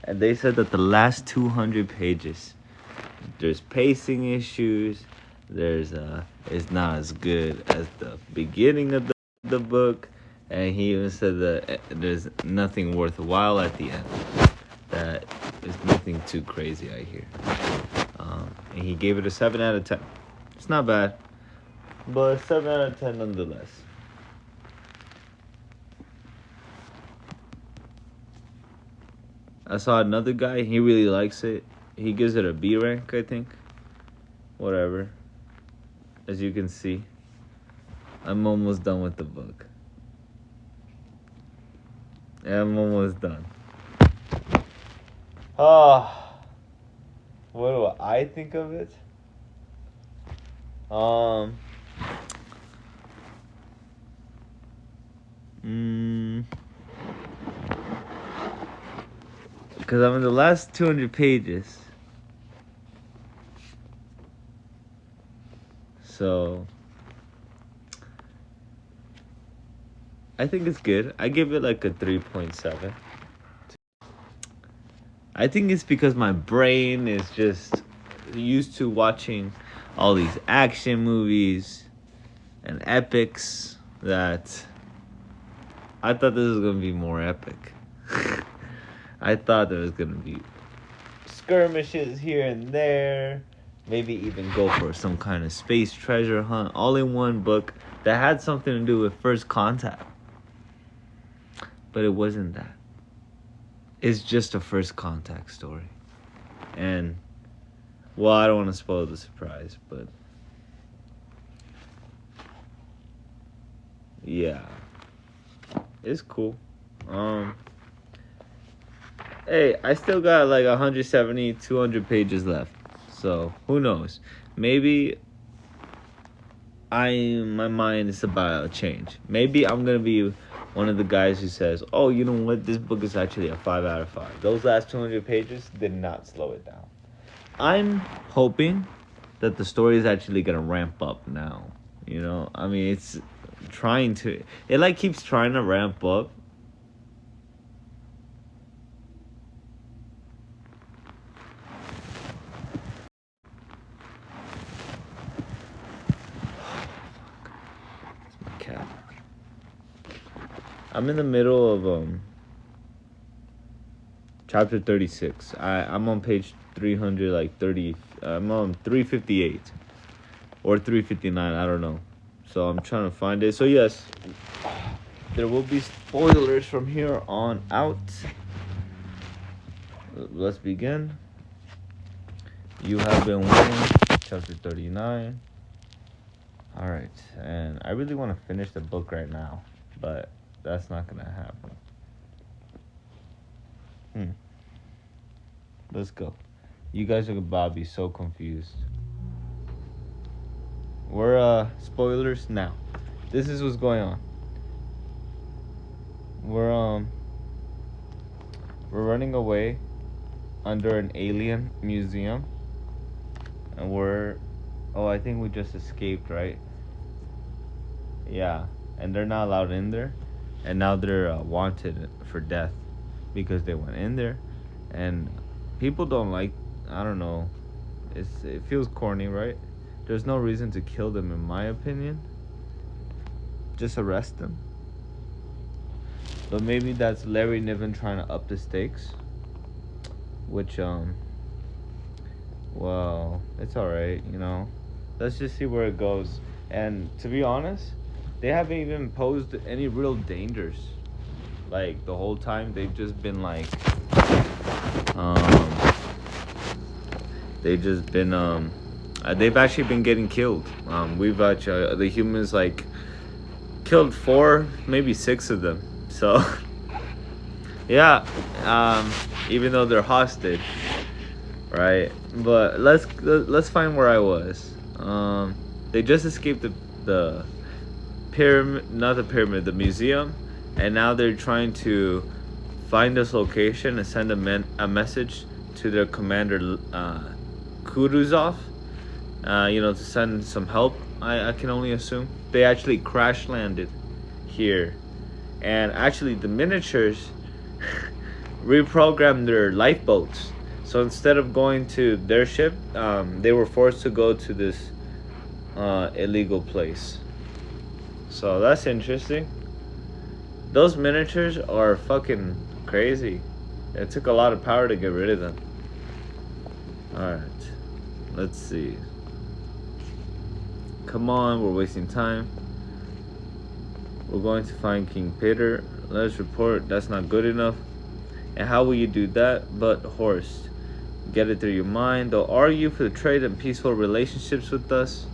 And they said that the last 200 pages, there's pacing issues. There's it's not as good as the beginning of the book, and he even said that there's nothing worthwhile at the end. That is nothing too crazy, I hear. And he gave it a 7 out of 10. It's not bad, but 7 out of 10 nonetheless. I saw another guy. He really likes it. He gives it a B rank, I think. Whatever. As you can see, I'm almost done with the book. I'm almost done. What do I think of it? Because I'm in the last 200 pages. So I think it's good. I give it like a 3.7. I think it's because my brain is just used to watching all these action movies and epics that I thought this was going to be more epic. I thought there was going to be skirmishes here and there. Maybe even go for some kind of space treasure hunt. All in one book that had something to do with First Contact. But it wasn't that. It's just a First Contact story. And, well, I don't want to spoil the surprise, but yeah. It's cool. Hey, I still got like 170, 200 pages left. So, who knows? Maybe my mind is about to change. Maybe I'm going to be one of the guys who says, oh, you know what? This book is actually a 5 out of 5. Those last 200 pages did not slow it down. I'm hoping that the story is actually going to ramp up now. You know? I mean, it's trying to... It, like, keeps trying to ramp up. I'm in the middle of chapter 36. I'm on page 300, like 30. I'm on 358 or 359. I don't know. So I'm trying to find it. So yes, there will be spoilers from here on out. Let's begin. You have been waiting. Chapter 39. All right, and I really want to finish the book right now, but that's not gonna happen. Let's go. You guys are about to be so confused. We're spoilers now. This is what's going on. We're running away under an alien museum, and I think we just escaped, right? Yeah, and they're not allowed in there. And now they're wanted for death because they went in there. And people don't like, I don't know. It feels corny, right? There's no reason to kill them, in my opinion. Just arrest them. But maybe that's Larry Niven trying to up the stakes. Which, well, it's alright, you know. Let's just see where it goes. And to be honest, they haven't even posed any real dangers. Like, the whole time, they've just been like, they've actually been getting killed. We've actually, the humans, like, killed 4, maybe 6 of them. So, yeah, even though they're hostage, right? But let's find where I was. They just escaped the pyramid, not the pyramid, the museum, and now they're trying to find this location and send a message to their commander, Kutuzov, to send some help. I can only assume they actually crash landed here, and actually the miniatures reprogrammed their lifeboats. So instead of going to their ship, they were forced to go to this illegal place. So that's interesting. Those miniatures are fucking crazy. It took a lot of power to get rid of them. Alright. Let's see. Come on, we're wasting time. We're going to find King Peter. Let's report. That's not good enough. And how will you do that? But horse. Get it through your mind. They'll argue for the trade and peaceful relationships with us.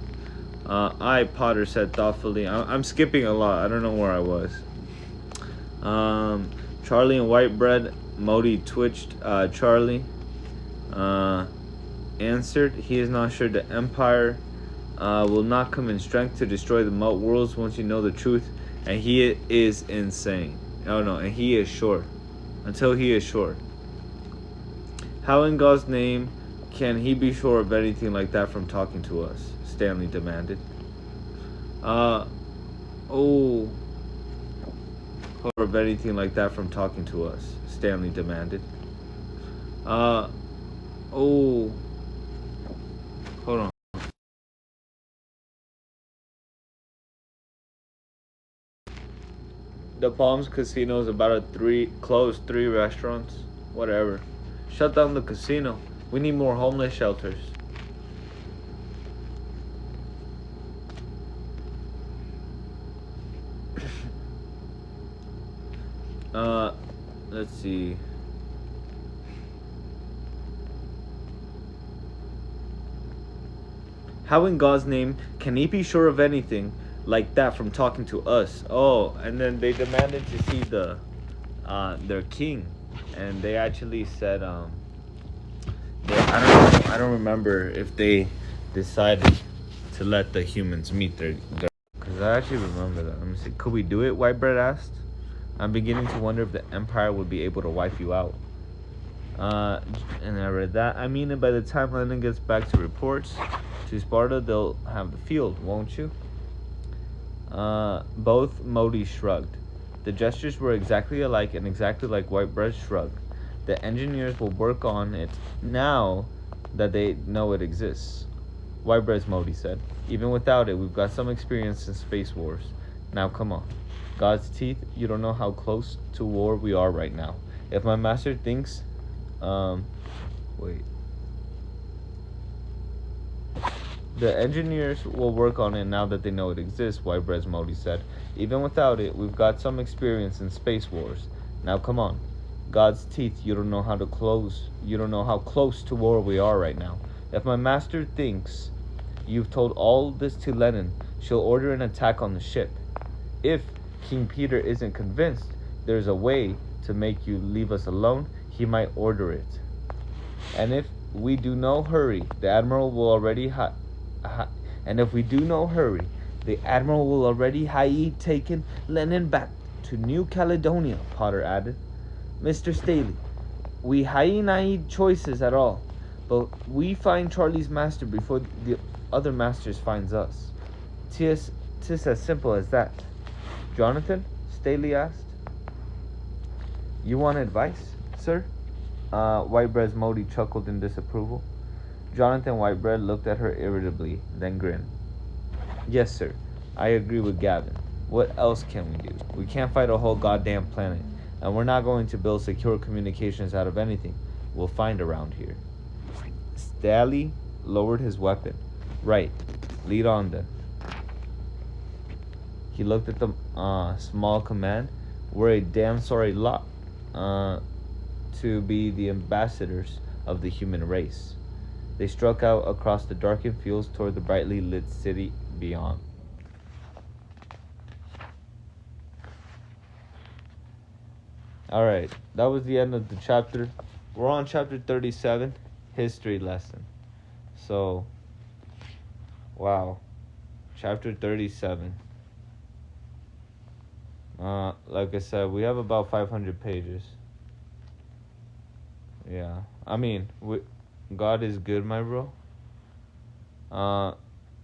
Potter said thoughtfully. I'm skipping a lot. I don't know where I was. Charlie and Whitebread. Mote twitched. Charlie answered. He is not sure the Empire will not come in strength to destroy the Mote worlds once you know the truth. And he is insane. Oh no, and he is sure. Until he is sure. How in God's name can he be sure of anything like that from talking to us? Stanley demanded. Of anything like that from talking to us? Stanley demanded. Hold on. The Palms Casino is about to close 3 restaurants. Whatever. Shut down the casino. We need more homeless shelters. Let's see. How in God's name can he be sure of anything like that from talking to us? Oh, and then they demanded to see their king, and they actually said I don't remember if they decided to let the humans meet their because I actually remember that. Let me see. Could we do it? Whitebread asked. I'm beginning to wonder if the Empire would be able to wipe you out. And I read that. I mean, by the time London gets back to reports to Sparta, they'll have the field, won't you? Both Mote shrugged. The gestures were exactly alike and exactly like Whitebread's shrug. The engineers will work on it now that they know it exists. Whitebread's Mote said. Even without it, we've got some experience in space wars. Now come on. God's teeth, you don't know how close to war we are right now. If my master thinks... wait. The engineers will work on it now that they know it exists, Whitebread's Mote said. Even without it, we've got some experience in space wars. Now come on. God's teeth, you don't know how close to war we are right now. If my master thinks you've told all this to Lenin, she'll order an attack on the ship. If King Peter isn't convinced there's a way to make you leave us alone, he might order it. And if we do no hurry, the Admiral will already taken Lenin back to New Caledonia, Potter added. Mr. Staley, we need choices at all, but we find Charlie's master before the other masters finds us. 'Tis as simple as that. Jonathan? Staley asked. You want advice, sir? Whitebread's Mote chuckled in disapproval. Jonathan Whitebread looked at her irritably, then grinned. Yes, sir. I agree with Gavin. What else can we do? We can't fight a whole goddamn planet, and we're not going to build secure communications out of anything we'll find around here. Staley lowered his weapon. Right. Lead on then. He looked at the small command. We're a damn sorry lot to be the ambassadors of the human race. They struck out across the darkened fields toward the brightly lit city beyond. Alright, that was the end of the chapter. We're on chapter 37, history lesson. So, wow. Chapter 37. Like I said, we have about 500 pages. Yeah. I mean, God is good, my bro.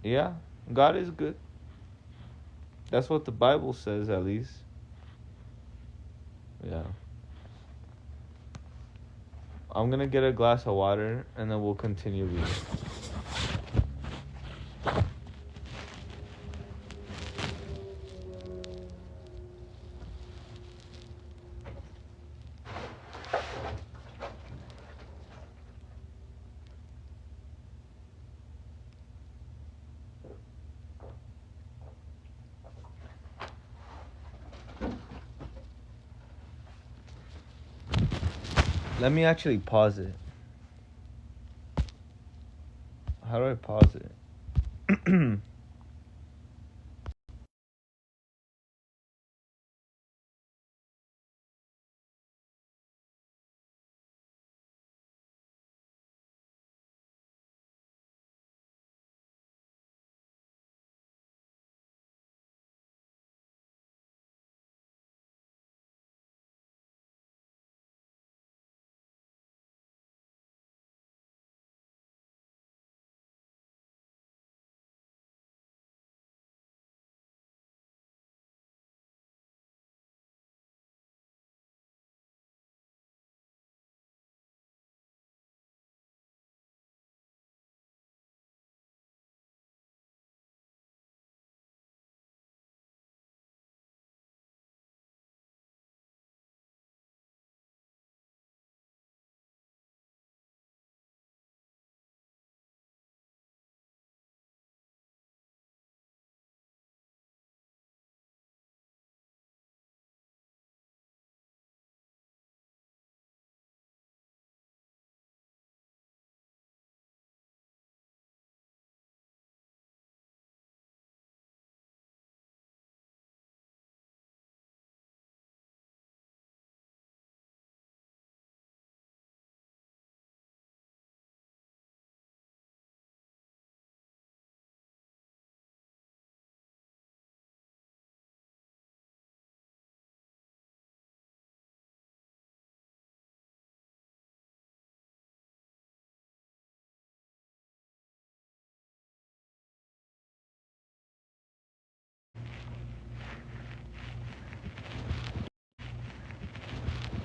Yeah, God is good. That's what the Bible says, at least. Yeah. I'm gonna get a glass of water and then we'll continue reading. Let me actually pause it. How do I pause it?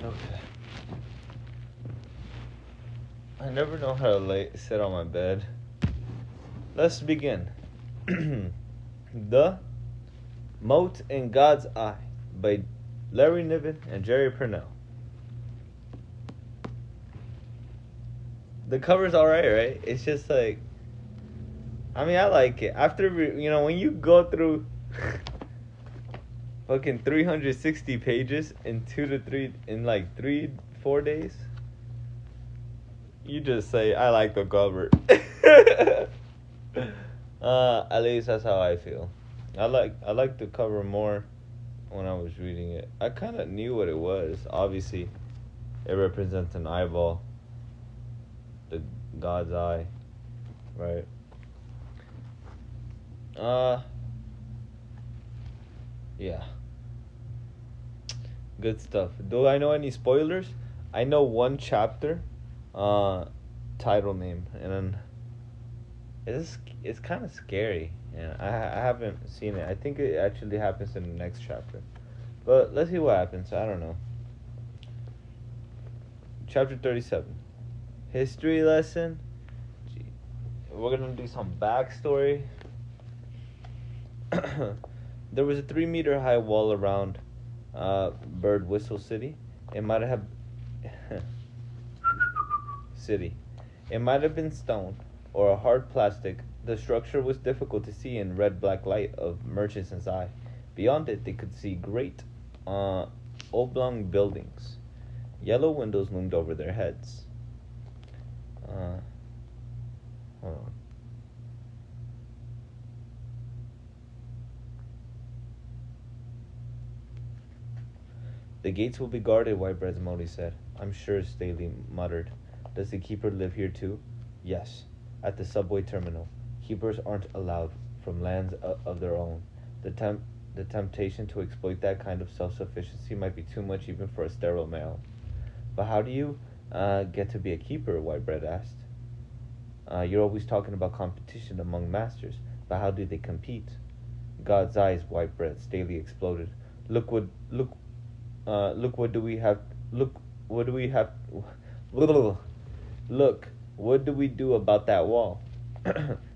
Okay. I never know how to sit on my bed. Let's begin. The Mote in God's Eye by Larry Niven and Jerry Purnell. The cover's alright, right? It's just like, I mean, I like it. After, when you go through fucking 360 pages in 3-4 days, you just say, I like the cover. At least that's how I feel. I like the cover more when I was reading it. I kind of knew what it was. Obviously, it represents an eyeball, the God's eye, right? Yeah. Good stuff. Do I know any spoilers? I know one chapter, title name, and then it's kind of scary. Yeah, I haven't seen it. I think it actually happens in the next chapter, but let's see what happens. I don't know. Chapter 37, history lesson. Gee, we're gonna do some backstory. There was a 3-meter high wall around Bird Whistle City. It might have city. It might have been stone or a hard plastic. The structure was difficult to see in red-black light of Murchison's eye. Beyond it, they could see great oblong buildings. Yellow windows loomed over their heads. Hold on. The gates will be guarded, Whitebread's Mote said. I'm sure, Staley muttered. Does the keeper live here too? Yes, at the subway terminal. Keepers aren't allowed from lands of their own. The temptation to exploit that kind of self-sufficiency might be too much even for a sterile male. But how do you get to be a keeper? Whitebread asked. You're always talking about competition among masters, but how do they compete? God's eyes, Whitebread, Staley exploded. Look what do we have? Look what do we have? Look, what do we do about that wall?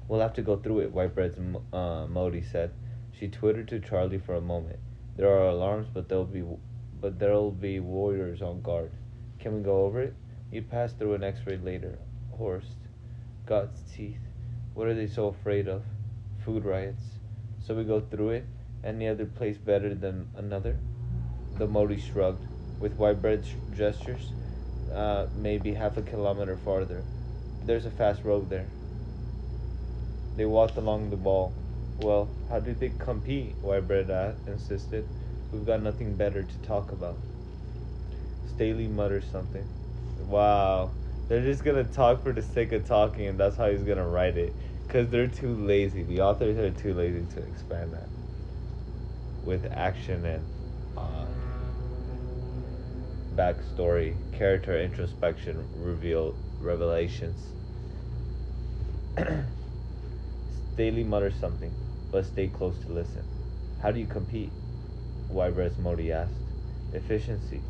We'll have to go through it, Whitebread's Mote said. She twittered to Charlie for a moment. There are alarms, but there'll be warriors on guard. Can we go over it? You'd pass through an X-ray later. Horsed. God's teeth. What are they so afraid of? Food riots. So we go through it? Any other place better than another? The Mote shrugged, with Whitebread's gestures. Maybe half a kilometer farther. There's a fast road there. They walked along the wall. Well, how do they compete? Whitebread insisted. We've got nothing better to talk about. Staley mutters something. Wow. They're just gonna talk for the sake of talking, and that's how he's gonna write it. Because they're too lazy. The authors are too lazy to expand that with action and backstory, character introspection, revelations. Staley mutters something, but stayed close to listen. How do you compete? Whitebread's Mote asked. Efficiency.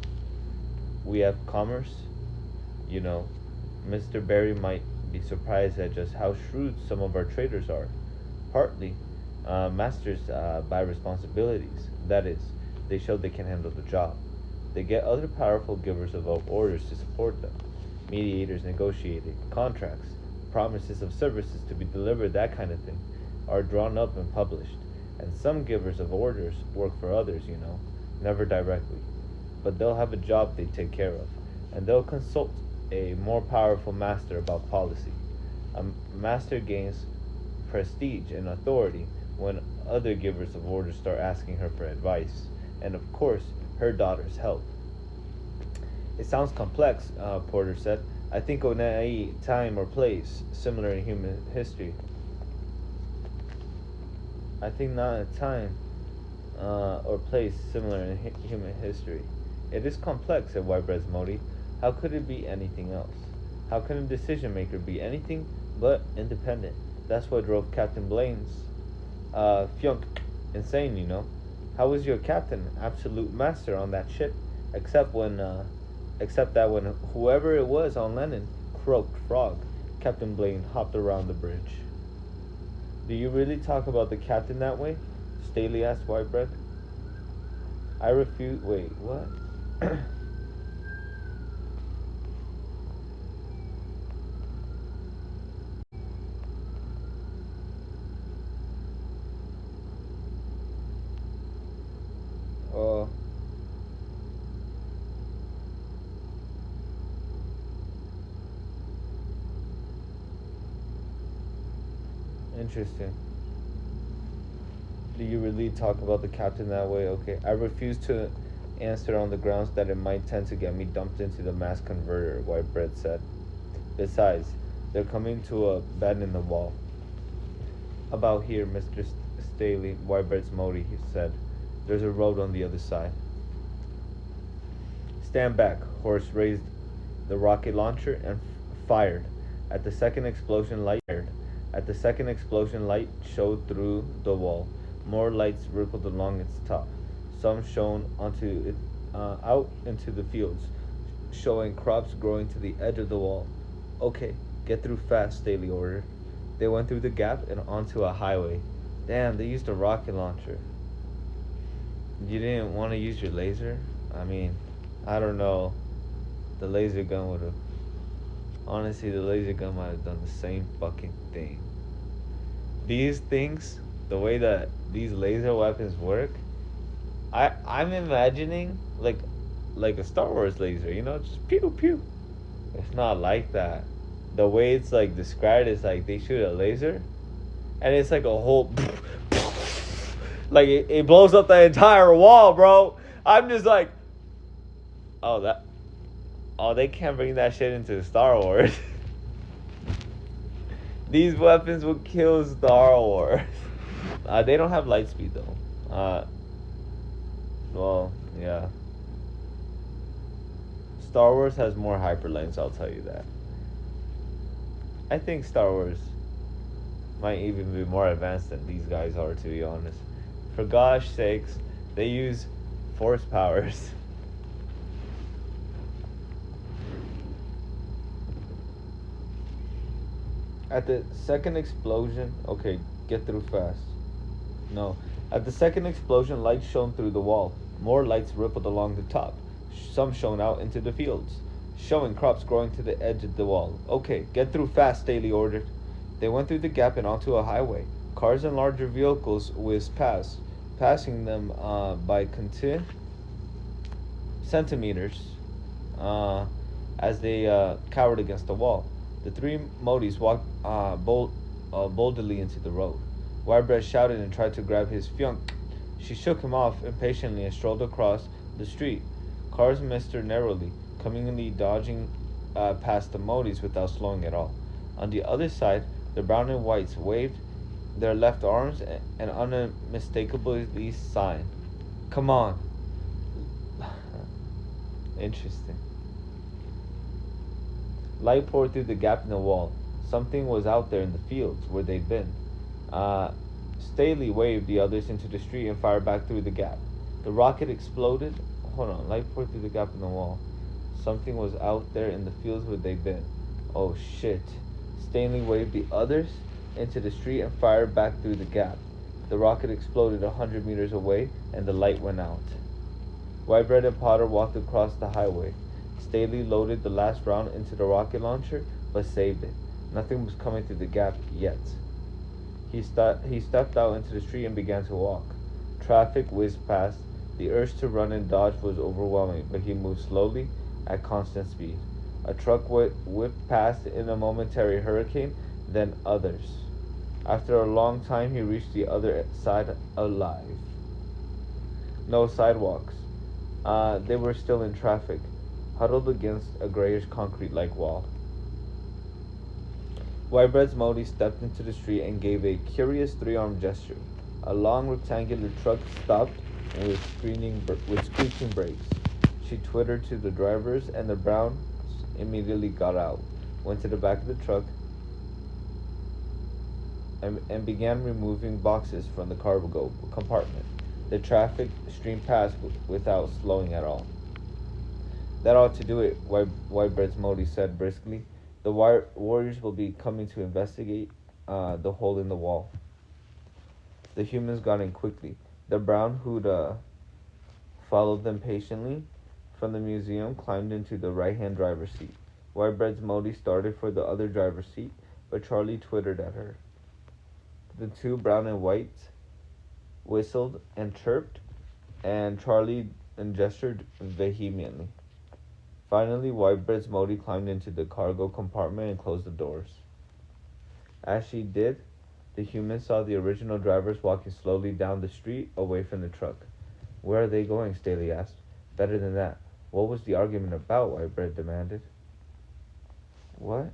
We have commerce. You know, Mr. Barry might be surprised at just how shrewd some of our traders are. Partly, masters buy responsibilities. That is, they show they can handle the job. They get other powerful givers of orders to support them. Mediators negotiating contracts, promises of services to be delivered, that kind of thing, are drawn up and published. And some givers of orders work for others, you know, never directly. But they'll have a job they take care of, and they'll consult a more powerful master about policy. A master gains prestige and authority when other givers of orders start asking her for advice, and of course, her daughter's help. It sounds complex, Porter said. I think of any time or place similar in human history. I think not a time or place similar in human history. It is complex, said Whitebread's Mote. How could it be anything else? How can a decision maker be anything but independent? That's what drove Captain Blaine's Funk insane, you know. How was your captain absolute master on that ship? Except that when whoever it was on Lennon croaked frog, Captain Blaine hopped around the bridge. Do you really talk about the captain that way? Staley asked Whitebread. I refuse. Wait, what? Oh. Interesting. Do you really talk about the captain that way? Okay. I refuse to answer on the grounds that it might tend to get me dumped into the mass converter, Whitebread said. Besides, they're coming to a bend in the wall. About here, Mr. Staley, Whitebread's Mote, he said. There's a road on the other side. Stand back. Horse raised the rocket launcher and fired. At the second explosion, light showed through the wall. More lights rippled along its top. Some shone out into the fields, showing crops growing to the edge of the wall. Okay, get through fast, Staley ordered. They went through the gap and onto a highway. Damn, they used a rocket launcher. You didn't want to use your laser? I mean, I don't know. The laser gun would have... Honestly, the laser gun might have done the same fucking thing. These things, the way that these laser weapons work, I'm imagining like a Star Wars laser, you know, just pew pew. It's not like that. The way it's like described is like they shoot a laser, and it's like a whole, like it blows up the entire wall, bro. I'm just like, they can't bring that shit into Star Wars. These weapons will kill Star Wars. They don't have light speed though. Well, yeah. Star Wars has more hyperlinks, I'll tell you that. I think Star Wars might even be more advanced than these guys are, to be honest. For gosh sakes, they use force powers. At the second explosion, okay, get through fast. No. At the second explosion, lights shone through the wall. More lights rippled along the top. Some shone out into the fields, showing crops growing to the edge of the wall. Okay, get through fast, Staley ordered. They went through the gap and onto a highway. Cars and larger vehicles whizzed past, passing them by centimeters uh, as they cowered against the wall. The three Modis walked boldly into the road. Whitebread shouted and tried to grab his fiancée. She shook him off impatiently and strolled across the street. Cars missed her narrowly, cunningly dodging past the Modis without slowing at all. On the other side, the brown and whites waved their left arms and unmistakably sign. Come on. Interesting. Light poured through the gap in the wall. Something was out there in the fields where they'd been. Staley waved the others into the street and fired back through the gap. The rocket exploded. Hold on. Light poured through the gap in the wall. Something was out there in the fields where they'd been. Oh shit. Stanley waved the others into the street and fired back through the gap. The rocket exploded 100 meters away and the light went out. Whitebread and Potter walked across the highway. Staley loaded the last round into the rocket launcher, but saved it. Nothing was coming through the gap yet. He stepped out into the street and began to walk. Traffic whizzed past. The urge to run and dodge was overwhelming, but he moved slowly at constant speed. A truck whipped past in a momentary hurricane, then others. After a long time, he reached the other side alive. No sidewalks. They were still in traffic, huddled against a grayish concrete-like wall. Whitebread's Mote stepped into the street and gave a curious three-arm gesture. A long rectangular truck stopped with squeaking brakes. She twittered to the drivers, and the Browns immediately got out, went to the back of the truck, and began removing boxes from the cargo compartment. The traffic streamed past without slowing at all. That ought to do it, Whitebread's Mote said briskly. The warriors will be coming to investigate the hole in the wall. The humans got in quickly. The Brown, who'd followed them patiently from the museum, climbed into the right-hand driver's seat. Whitebread's Mote started for the other driver's seat, but Charlie twittered at her. The two brown and whites whistled and chirped, and Charlie gestured vehemently. Finally, Whitebread's Mote climbed into the cargo compartment and closed the doors. As she did, the humans saw the original drivers walking slowly down the street away from the truck. Where are they going? Staley asked. Better than that. What was the argument about? Whitebread demanded. What?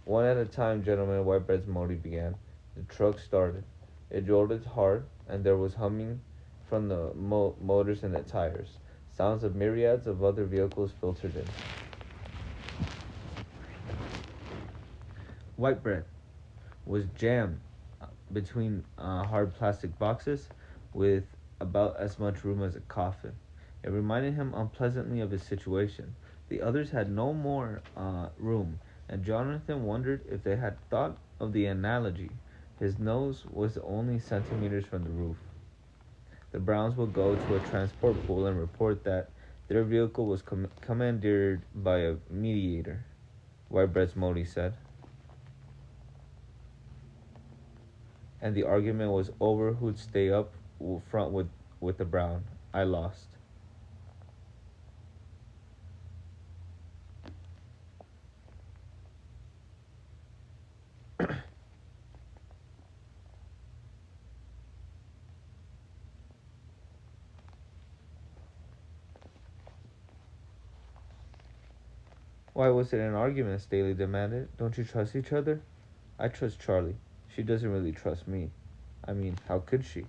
One at a time, gentlemen, Whitebread's Mote began. The truck started. It jolted hard, and there was humming from the motors and the tires. Sounds of myriads of other vehicles filtered in. Whitebread was jammed between hard plastic boxes with about as much room as a coffin. It reminded him unpleasantly of his situation. The others had no more room, and Jonathan wondered if they had thought of the analogy. His nose was only centimeters from the roof. The Browns would go to a transport pool and report that their vehicle was commandeered by a mediator, Whitebread's Mote said. And the argument was over who'd stay up front with the Brown. I lost. Why was it an argument? Staley demanded. Don't you trust each other? I trust Charlie. She doesn't really trust me. I mean, how could she?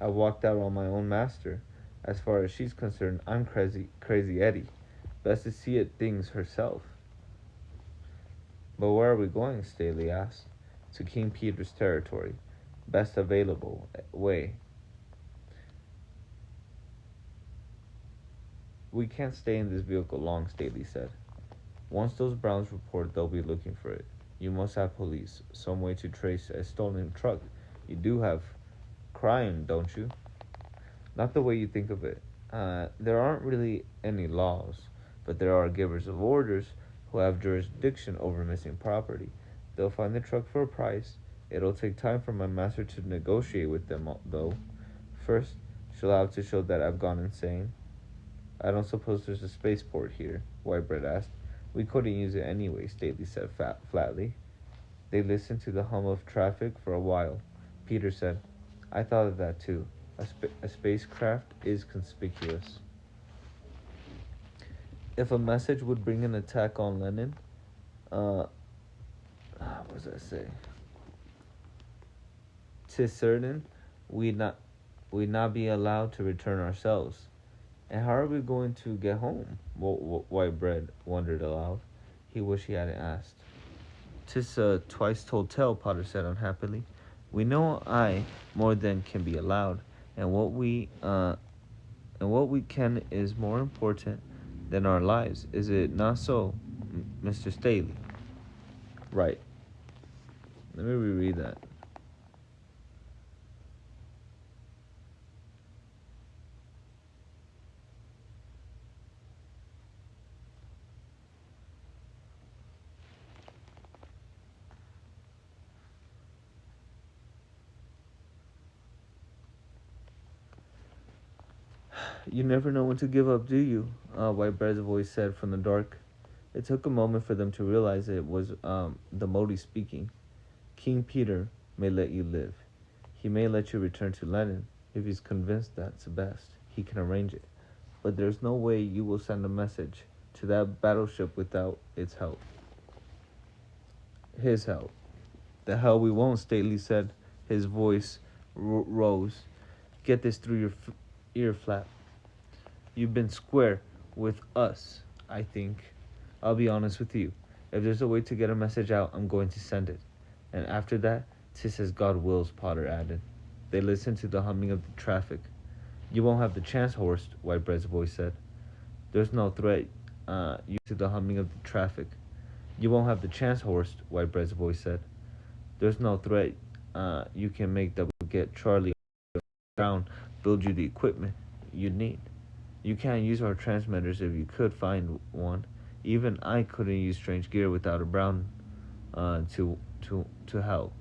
I walked out on my own master. As far as she's concerned, I'm crazy Eddie. Best to see it things herself. But where are we going? Staley asked. To King Peter's territory. Best available way. We can't stay in this vehicle long, Staley said. Once those Browns report, they'll be looking for it. You must have police, some way to trace a stolen truck. You do have crime, don't you? Not the way you think of it. There aren't really any laws, but there are givers of orders who have jurisdiction over missing property. They'll find the truck for a price. It'll take time for my master to negotiate with them, though. First, she'll have to show that I've gone insane. I don't suppose there's a spaceport here, Whitebread asked. We couldn't use it anyway, Staley said flatly. They listened to the hum of traffic for a while. Peter said, I thought of that too. A spacecraft is conspicuous. If a message would bring an attack on Lenin, what does that say? 'Tis certain we'd not be allowed to return ourselves. And how are we going to get home? Whitebread wondered aloud. He wished he hadn't asked. 'Tis a twice-told tale, Potter said unhappily. We know more than can be allowed, and what we can is more important than our lives. Is it not so, Mr. Staley? Right. Let me reread that. You never know when to give up, do you? Whitebread's voice said from the dark. It took a moment for them to realize it was the Mote speaking. King Peter may let you live. He may let you return to Lenin if he's convinced that's best. He can arrange it. But there's no way you will send a message to that battleship without its help. His help. The hell we won't, Staley said. His voice rose. Get this through your ear flap. You've been square with us, I think. I'll be honest with you. If there's a way to get a message out, I'm going to send it. And after that, 'tis as God wills, Potter added. They listened to the humming of the traffic. You won't have the chance, Horst, Whitebread's voice said. There's no threat. You to the humming of the traffic. You won't have the chance, Horst, Whitebread's voice said. There's no threat. You can make that get Charlie down, build you the equipment you need. You can't use our transmitters if you could find one. Even I couldn't use strange gear without a Brown to help.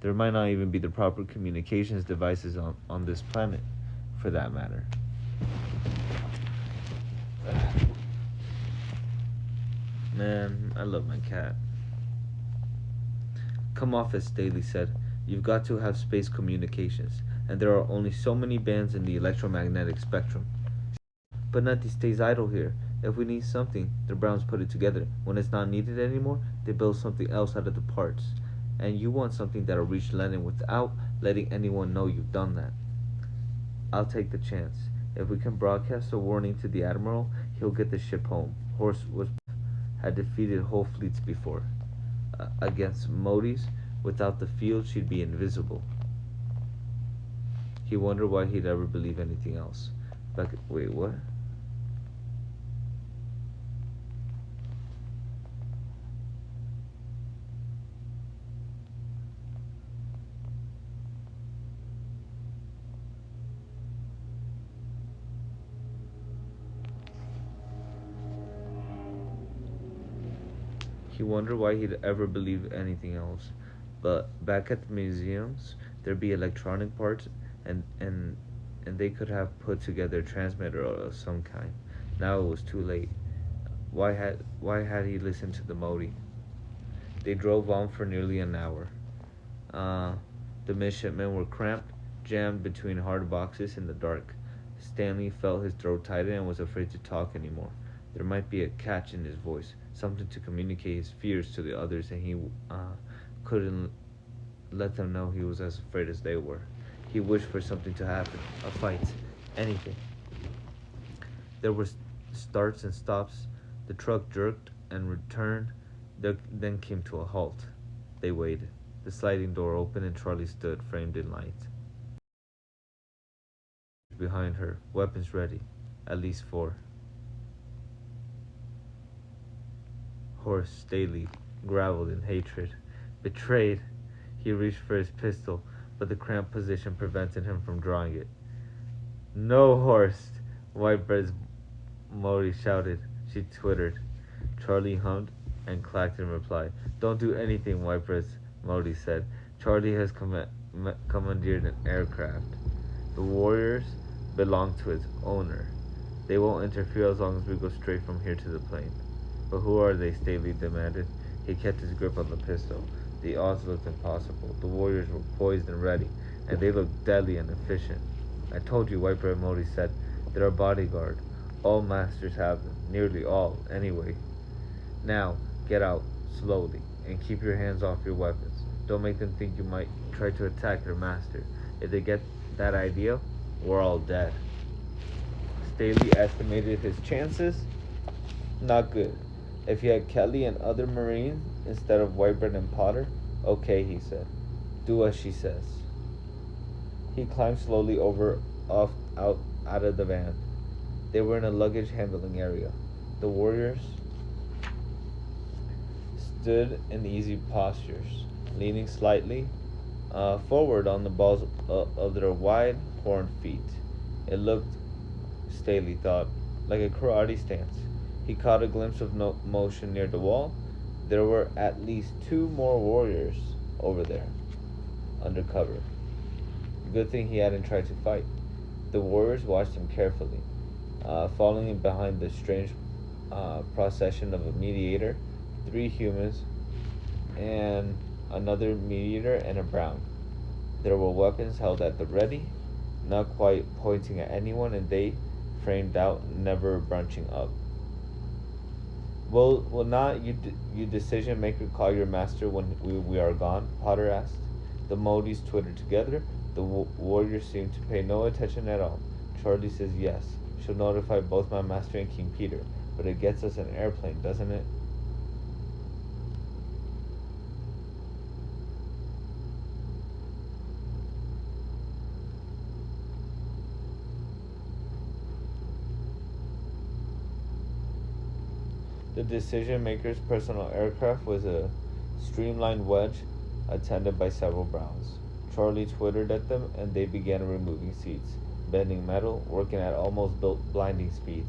There might not even be the proper communications devices on this planet, for that matter. Man, I love my cat. Come off it, Staley said. You've got to have space communications, and there are only so many bands in the electromagnetic spectrum. But nothing stays idle here. If we need something, the Browns put it together. When it's not needed anymore, they build something else out of the parts. And you want something that'll reach Lenin without letting anyone know you've done that. I'll take the chance. If we can broadcast a warning to the Admiral, he'll get the ship home. Horst had defeated whole fleets before. Against Mote's, without the field, she'd be invisible. He wondered why he'd ever believe anything else. Wait, what? He wondered why he'd ever believe anything else. But back at the museums, there'd be electronic parts, and they could have put together a transmitter of some kind. Now it was too late. Why had he listened to the Mote? They drove on for nearly an hour. The midshipmen were cramped, jammed between hard boxes in the dark. Stanley felt his throat tighten and was afraid to talk anymore. There might be a catch in his voice, something to communicate his fears to the others, and he couldn't let them know he was as afraid as they were. He wished for something to happen, a fight, anything. There were starts and stops. The truck jerked and returned, then came to a halt. They waited. The sliding door opened and Charlie stood, framed in light. Behind her, weapons ready, at least 4. horse Staley growled in hatred. Betrayed! He reached for his pistol, but the cramped position prevented him from drawing it. No, horse! Whitebread's Mote shouted. She twittered. Charlie hummed and clacked in reply. Don't do anything, Whitebread's Mote said. Charlie has commandeered an aircraft. The warriors belong to its owner. They won't interfere as long as we go straight from here to the plane. But who are they? Staley demanded. He kept his grip on the pistol. The odds looked impossible. The warriors were poised and ready, and they looked deadly and efficient. I told you, Whitebread Mote said. They're a bodyguard. All masters have them. Nearly all, anyway. Now, get out, slowly, and keep your hands off your weapons. Don't make them think you might try to attack their master. If they get that idea, we're all dead. Staley estimated his chances. Not good. If he had Kelly and other Marines instead of Whitebread and Potter, okay, he said. Do as she says. He climbed slowly out of the van. They were in a luggage handling area. The warriors stood in easy postures, leaning slightly forward on the balls of their wide, horned feet. It looked, Staley thought, like a karate stance. He caught a glimpse of motion near the wall. There were at least 2 more warriors over there, under cover. Good thing he hadn't tried to fight. The warriors watched him carefully, following behind the strange procession of a mediator, 3 humans, and another mediator and a brown. There were weapons held at the ready, not quite pointing at anyone, and they framed out, never bunching up. Will not you decision maker call your master when we are gone? Potter asked. The Motes twittered together. The warriors seemed to pay no attention at all. Charlie says yes. She'll notify both my master and King Peter, but it gets us an airplane, doesn't it? The decision-maker's personal aircraft was a streamlined wedge attended by several Browns. Charlie twittered at them, and they began removing seats, bending metal, working at almost blinding speed.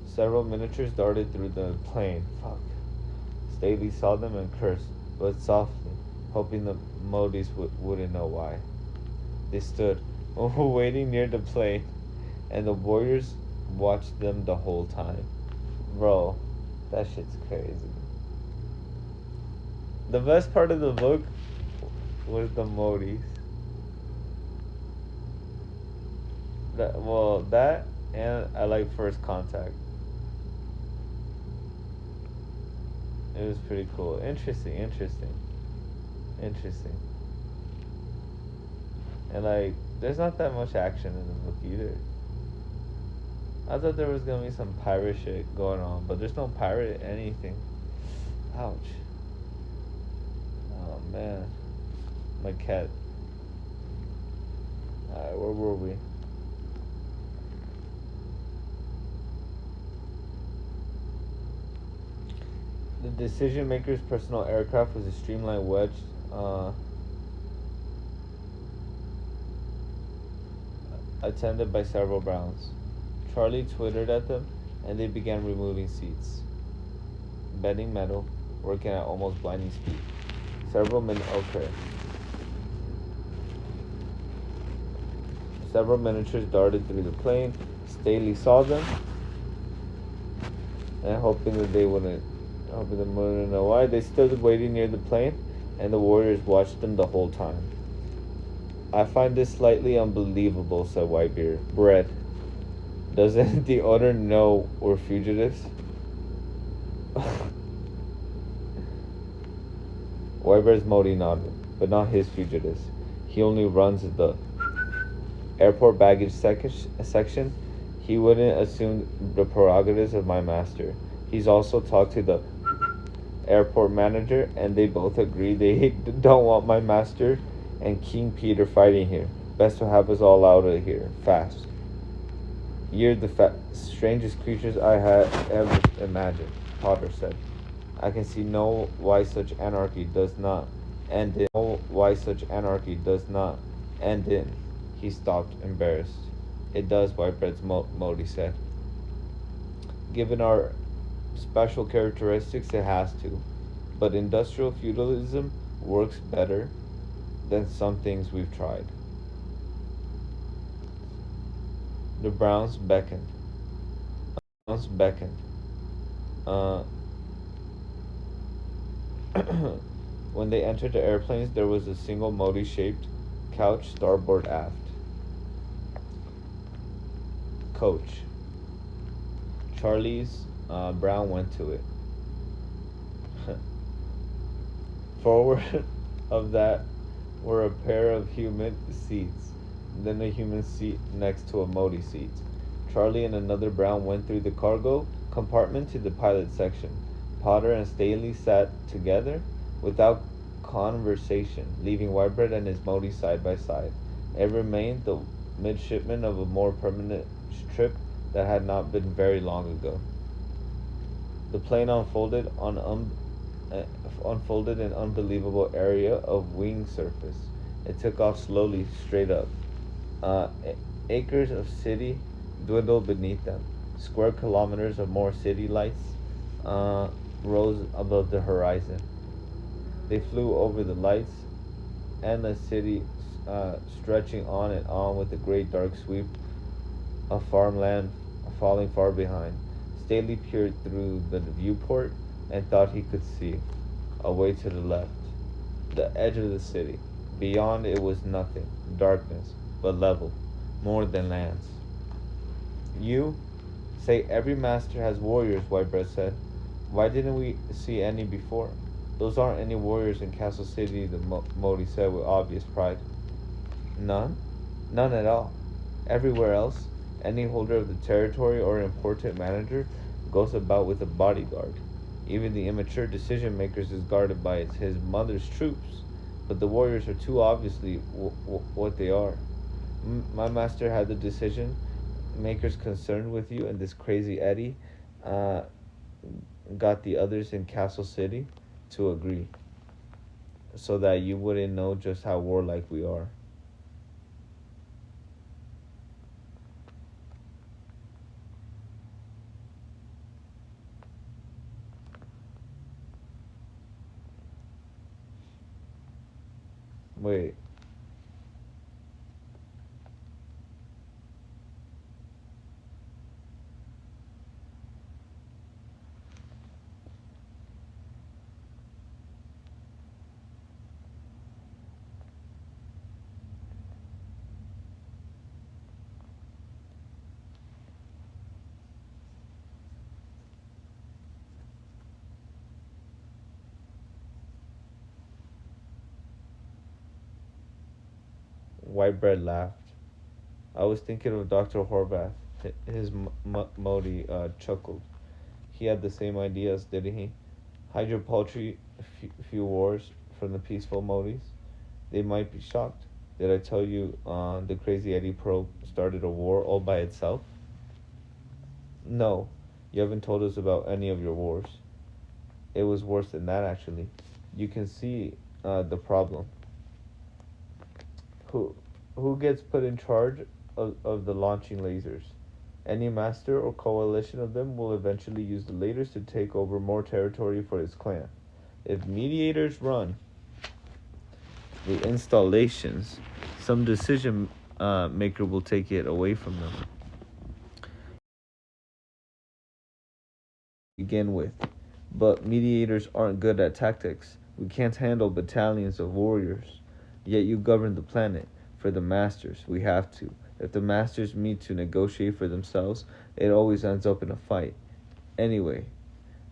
Several miniatures darted through the plane. Fuck. Staley saw them and cursed, but softly, hoping the Motes wouldn't know why. They stood, waiting near the plane, and the warriors watched them the whole time. Bro, that shit's crazy. The best part of the book was the Motes. That and I like First Contact. It was pretty cool. Interesting. And like, there's not that much action in the book either. I thought there was gonna be some pirate shit going on, but there's no pirate anything. Ouch. Oh man. My cat. Alright, where were we? The decision maker's personal aircraft was a streamlined wedge attended by several Browns. Charlie twittered at them, and they began removing seats, bending metal, working at almost blinding speed. Several miniatures darted through the plane. Staley saw them, and hoping they wouldn't know why, they stood waiting near the plane, and the warriors watched them the whole time. I find this slightly unbelievable, said Whitebread. Doesn't the owner know we're fugitives? Whitebread's Mote nodded, but not his fugitives. He only runs the airport baggage section. He wouldn't assume the prerogatives of my master. He's also talked to the airport manager, and they both agree they don't want my master and King Peter fighting here. Best to have us all out of here, fast. You're the strangest creatures I had ever imagined. Potter said. I can see no why such anarchy does not end in. No why such anarchy does not end in. He stopped, embarrassed. It does, Whitebread's Mote said. Given our special characteristics, it has to. But industrial feudalism works better than some things we've tried. The Browns beckoned. Browns beckoned. Uh, when they entered the airplanes, there was a single Mote-shaped couch starboard aft. Coach. Charlie's Brown went to it. Forward of that were a pair of human seats, then a human seat next to a Mote seat. Charlie and another Brown went through the cargo compartment to the pilot section. Potter and Staley sat together without conversation, leaving Whitebread and his Mote side by side. It remained the midshipman of a more permanent trip that had not been very long ago. The plane unfolded an unbelievable area of wing surface. It took off slowly, straight up. Uh, Acres of city dwindled beneath them. Square kilometers of more city lights rose above the horizon. They flew over the lights and the city, stretching on and on with the great dark sweep of farmland falling far behind. Staley peered through the viewport and thought he could see, away to the left, the edge of the city. Beyond it was nothing, darkness, but level, more than lands. You say every master has warriors, Whitebread said. Why didn't we see any before? Those aren't any warriors in Castle City, the Mote said with obvious pride. None? None at all. Everywhere else, any holder of the territory or important manager goes about with a bodyguard. Even the immature decision makers is guarded by his mother's troops. But the warriors are too obviously what they are. My master had the decision makers concerned with you, and this crazy Eddie got the others in Castle City to agree, so that you wouldn't know just how warlike we are. Wait. Whitebread laughed. I was thinking of Dr. Horvath. His Mote chuckled. He had the same ideas, didn't he? Hide your paltry few wars from the peaceful Motes. They might be shocked. Did I tell you the crazy Eddie probe started a war all by itself? No, you haven't told us about any of your wars. It was worse than that, actually. You can see the problem. Who, who gets put in charge of the launching lasers? Any master or coalition of them will eventually use the lasers to take over more territory for his clan. If mediators run the installations, some decision maker will take it away from them. Begin with. But mediators aren't good at tactics. We can't handle battalions of warriors. Yet you govern the planet. For the masters, we have to. If the masters meet to negotiate for themselves, it always ends up in a fight. Anyway,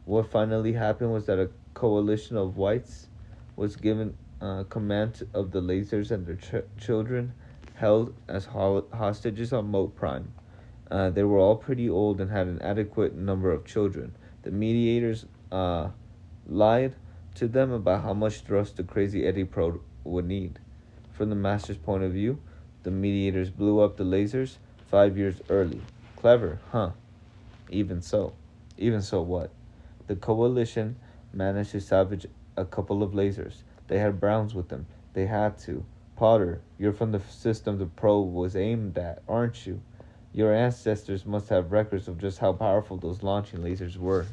what finally happened was that a coalition of whites was given command of the lasers and their children held as hostages on Mote Prime. They were all pretty old and had an adequate number of children. The mediators lied to them about how much thrust the crazy Eddie Pro would need. From the master's point of view, the mediators blew up the lasers 5 years early. Clever, huh? Even so. Even so what? The coalition managed to salvage a couple of lasers. They had Browns with them. They had to. Potter, you're from the system the probe was aimed at, aren't you? Your ancestors must have records of just how powerful those launching lasers were.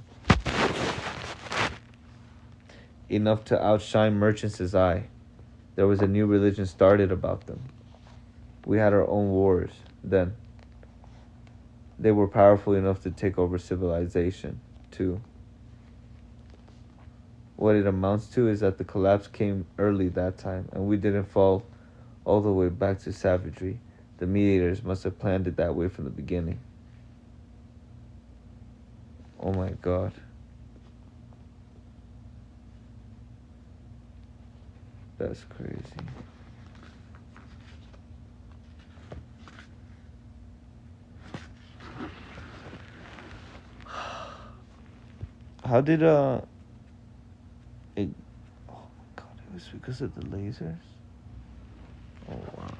Enough to outshine Merchant's eye. There was a new religion started about them. We had our own wars. Then, they were powerful enough to take over civilization, too. What it amounts to is that the collapse came early that time, and we didn't fall all the way back to savagery. The mediators must have planned it that way from the beginning. Oh my god. That's crazy. How did it oh my god, it was because of the lasers? Oh wow.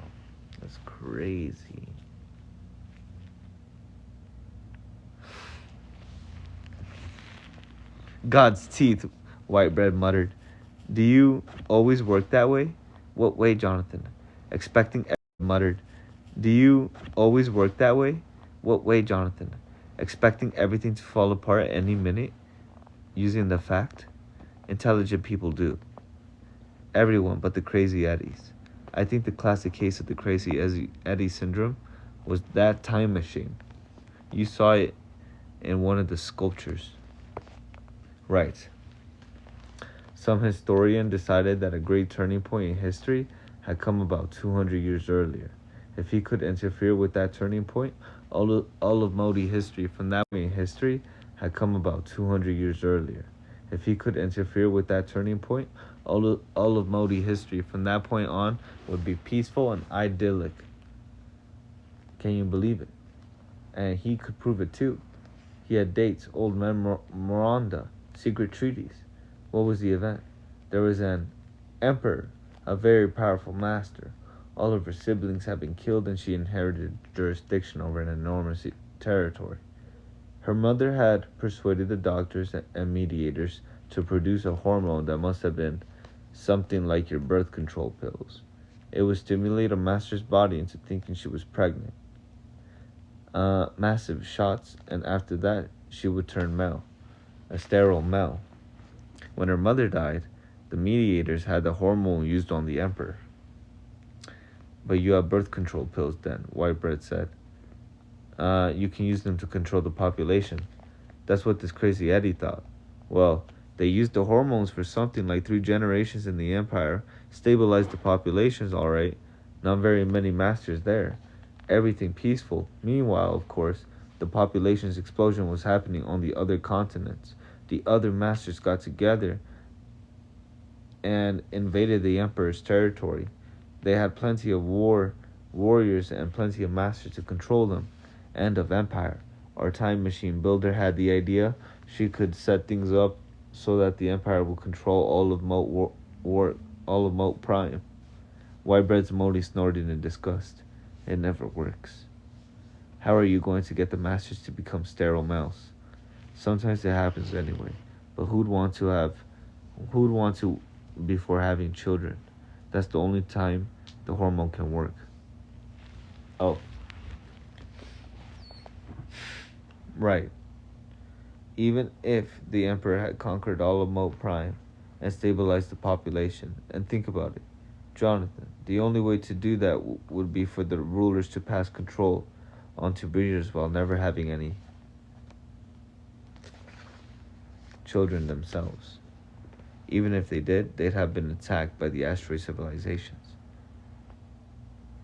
That's crazy. God's teeth, Whitebread muttered. Do you always work that way? What way, Jonathan? Expecting muttered. Do you always work that way? What way, Jonathan? Expecting everything to fall apart any minute? Using the fact? Intelligent people do. Everyone but the crazy Eddies. I think the classic case of the crazy Eddie syndrome was that time machine. You saw it in one of the sculptures. Right. Some historian decided that a great turning point in history had come about 200 years earlier. If he could interfere with that turning point, all of Mote history from that point in history had come about 200 years earlier. If he could interfere with that turning point, all of Mote history from that point on would be peaceful and idyllic. Can you believe it? And he could prove it too. He had dates, old memoranda, secret treaties. What was the event? There was an emperor, a very powerful master. All of her siblings had been killed and she inherited jurisdiction over an enormous territory. Her mother had persuaded the doctors and mediators to produce a hormone that must have been something like your birth control pills. It would stimulate a master's body into thinking she was pregnant. Massive shots, and after that, she would turn male, a sterile male. When her mother died, the mediators had the hormone used on the emperor. But you have birth control pills then, Whitebread said. You can use them to control the population. That's what this crazy Eddie thought. Well, they used the hormones for something like 3 generations in the empire, stabilized the populations all right, not very many masters there. Everything peaceful. Meanwhile, of course, the population's explosion was happening on the other continents. The other masters got together and invaded the emperor's territory. They had plenty of warriors and plenty of masters to control them. End of empire. Our time machine builder had the idea she could set things up so that the empire would control all of Mote Prime. Whitebread's Mote snorted in disgust. It never works. How are you going to get the masters to become sterile males? Sometimes it happens anyway, but who'd want to before having children? That's the only time the hormone can work. Oh. Right. Even if the emperor had conquered all of Mote Prime and stabilized the population, and think about it, Jonathan, the only way to do that would be for the rulers to pass control onto breeders while never having any children themselves. Even if they did, they'd have been attacked by the asteroid civilizations.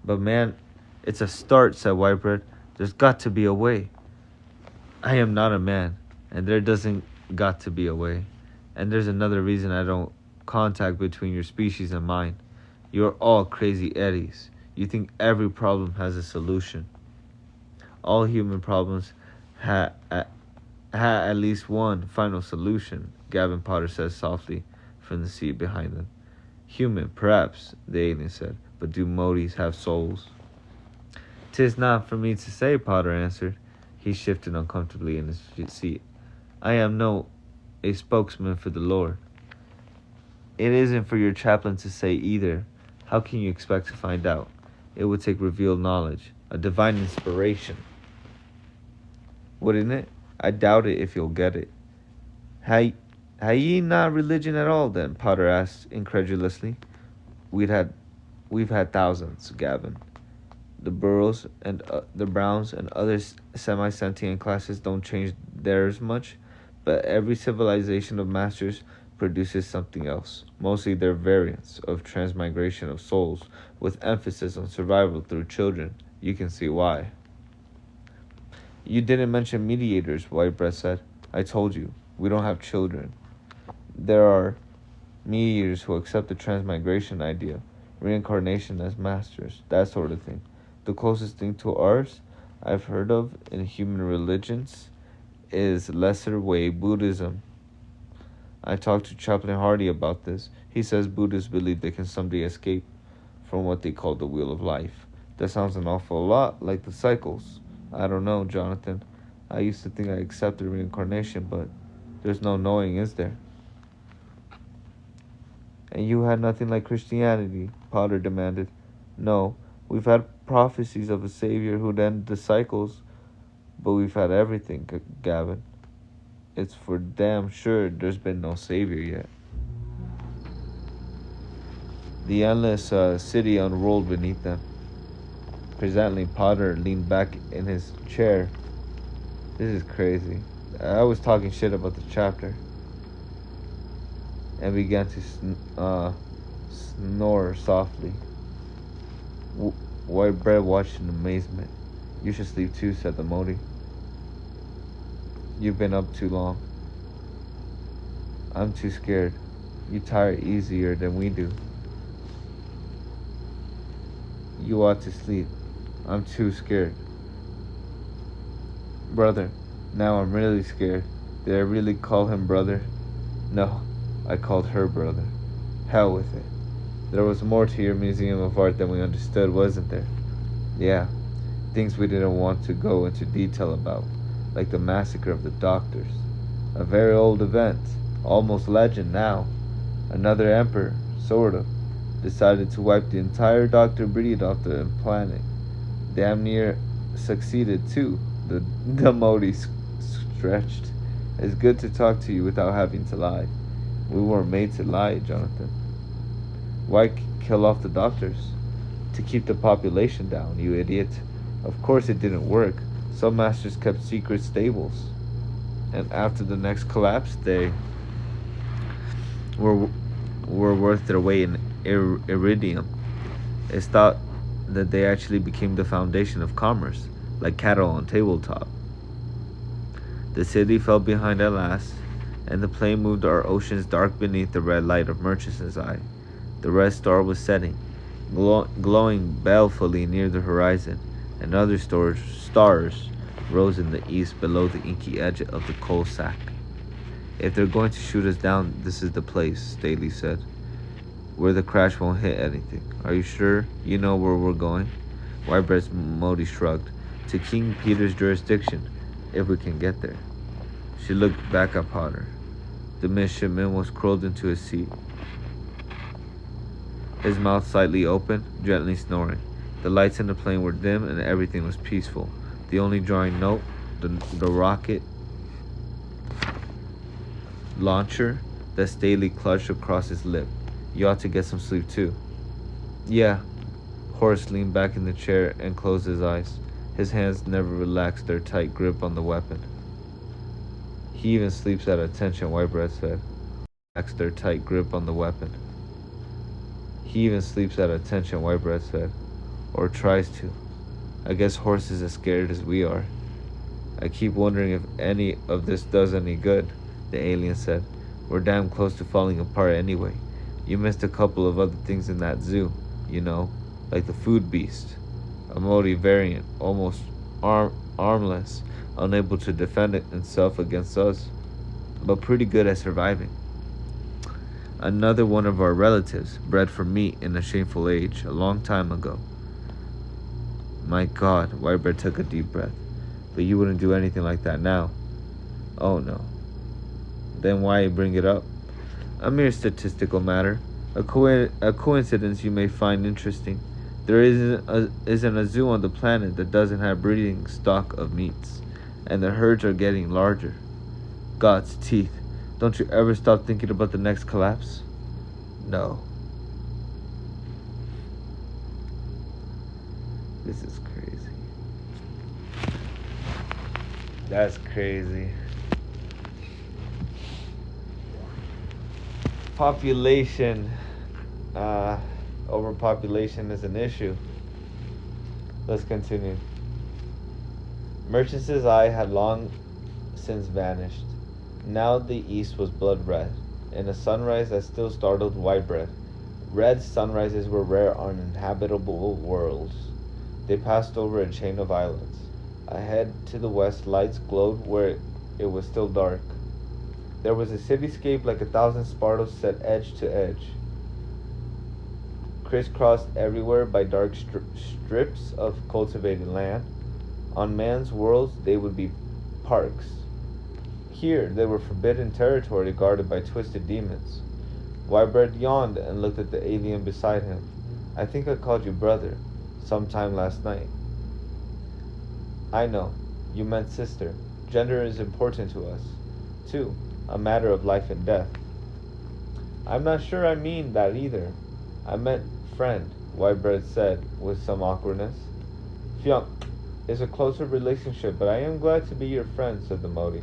But man, it's a start, said Whitebread. There's got to be a way. I am not a man, and there doesn't got to be a way. And there's another reason I don't contact between your species and mine. You're all crazy Eddies. You think every problem has a solution. All human problems have at least one final solution, Gavin Potter says softly from the seat behind them. Human, perhaps, the alien said, but do Motes have souls? 'Tis not for me to say, Potter answered. He shifted uncomfortably in his seat. I am no a spokesman for the Lord. It isn't for your chaplain to say either. How can you expect to find out? It would take revealed knowledge, a divine inspiration. Wouldn't it? I doubt it if you'll get it. Ha ye not religion at all then? Potter asked incredulously. We've had thousands, Gavin. The Burrows and the Browns and other semi-sentient classes don't change theirs much, but every civilization of masters produces something else. Mostly their variants of transmigration of souls, with emphasis on survival through children. You can see why. You didn't mention mediators, Whitebread said. I told you, we don't have children. There are mediators who accept the transmigration idea, reincarnation as masters, that sort of thing. The closest thing to ours I've heard of in human religions is lesser way Buddhism. I talked to Chaplain Hardy about this. He says Buddhists believe they can someday escape from what they call the wheel of life. That sounds an awful lot like the cycles. I don't know, Jonathan. I used to think I accepted reincarnation, but there's no knowing, is there? And you had nothing like Christianity, Potter demanded. No, we've had prophecies of a savior who'd end the cycles, but we've had everything, Gavin. It's for damn sure there's been no savior yet. The endless city unrolled beneath them. Presently, Potter leaned back in his chair. This is crazy. I was talking shit about the chapter. And began to snore softly. Whitebread watched in amazement. You should sleep too, said the Mote. You've been up too long. I'm too scared. You tire easier than we do. You ought to sleep. I'm too scared. Brother, now I'm really scared. Did I really call him brother? No, I called her brother. Hell with it. There was more to your museum of art than we understood, wasn't there? Yeah, things we didn't want to go into detail about, like the massacre of the doctors. A very old event, almost legend now. Another emperor, sort of, decided to wipe the entire doctor breed off the planet. Damn near succeeded too, the Mote stretched. It's good to talk to you without having to lie. We weren't made to lie, Jonathan. Why kill off the doctors? To keep the population down, you idiot. Of course it didn't work. Some masters kept secret stables. And after the next collapse, they were worth their weight in iridium. It's thought that they actually became the foundation of commerce, like cattle on tabletop. The city fell behind at last, and the plane moved our oceans dark beneath the red light of Murchison's eye. The red star was setting, glowing balefully near the horizon, and other stars rose in the east below the inky edge of the coal sack. If they're going to shoot us down, this is the place, Staley said, where the crash won't hit anything. Are you sure you know where we're going? Whitebread's Mote shrugged. To King Peter's jurisdiction, if we can get there. She looked back at Potter. The midshipman was curled into his seat, his mouth slightly open, gently snoring. The lights in the plane were dim and everything was peaceful. The only jarring note, the rocket launcher that Staley clutched across his lip. You ought to get some sleep too. Yeah. Horace leaned back in the chair and closed his eyes. His hands never relaxed their tight grip on the weapon. He even sleeps at attention, Whitebread said. Relaxed their tight grip on the weapon. He even sleeps at attention, Whitebread said. Or tries to. I guess Horace is as scared as we are. I keep wondering if any of this does any good, the alien said. We're damn close to falling apart anyway. You missed a couple of other things in that zoo, you know, like the food beast. A Mote variant, almost armless, unable to defend itself against us, but pretty good at surviving. Another one of our relatives, bred for meat in a shameful age, a long time ago. My God, Whitebread took a deep breath. But you wouldn't do anything like that now. Oh no. Then why bring it up? A mere statistical matter. A coincidence you may find interesting. There isn't a zoo on the planet that doesn't have breeding stock of meats, and the herds are getting larger. God's teeth. Don't you ever stop thinking about the next collapse? No. This is crazy. That's crazy. Population. Overpopulation is an issue. Let's continue. Merchant's eye had long since vanished. Now the east was blood red, in a sunrise that still startled Whitebread. Red sunrises were rare on inhabitable worlds. They passed over a chain of islands. Ahead to the west, lights glowed where it was still dark. There was a cityscape like 1,000 sparkles set edge to edge, crisscrossed everywhere by dark strips of cultivated land. On man's worlds, they would be parks. Here, they were forbidden territory guarded by twisted demons. Whitebread yawned and looked at the alien beside him. I think I called you brother sometime last night. I know. You meant sister. Gender is important to us, too. A matter of life and death. I'm not sure I mean that either. I meant friend, Whitebread said with some awkwardness. Fyunk is a closer relationship, but I am glad to be your friend, said the Mote.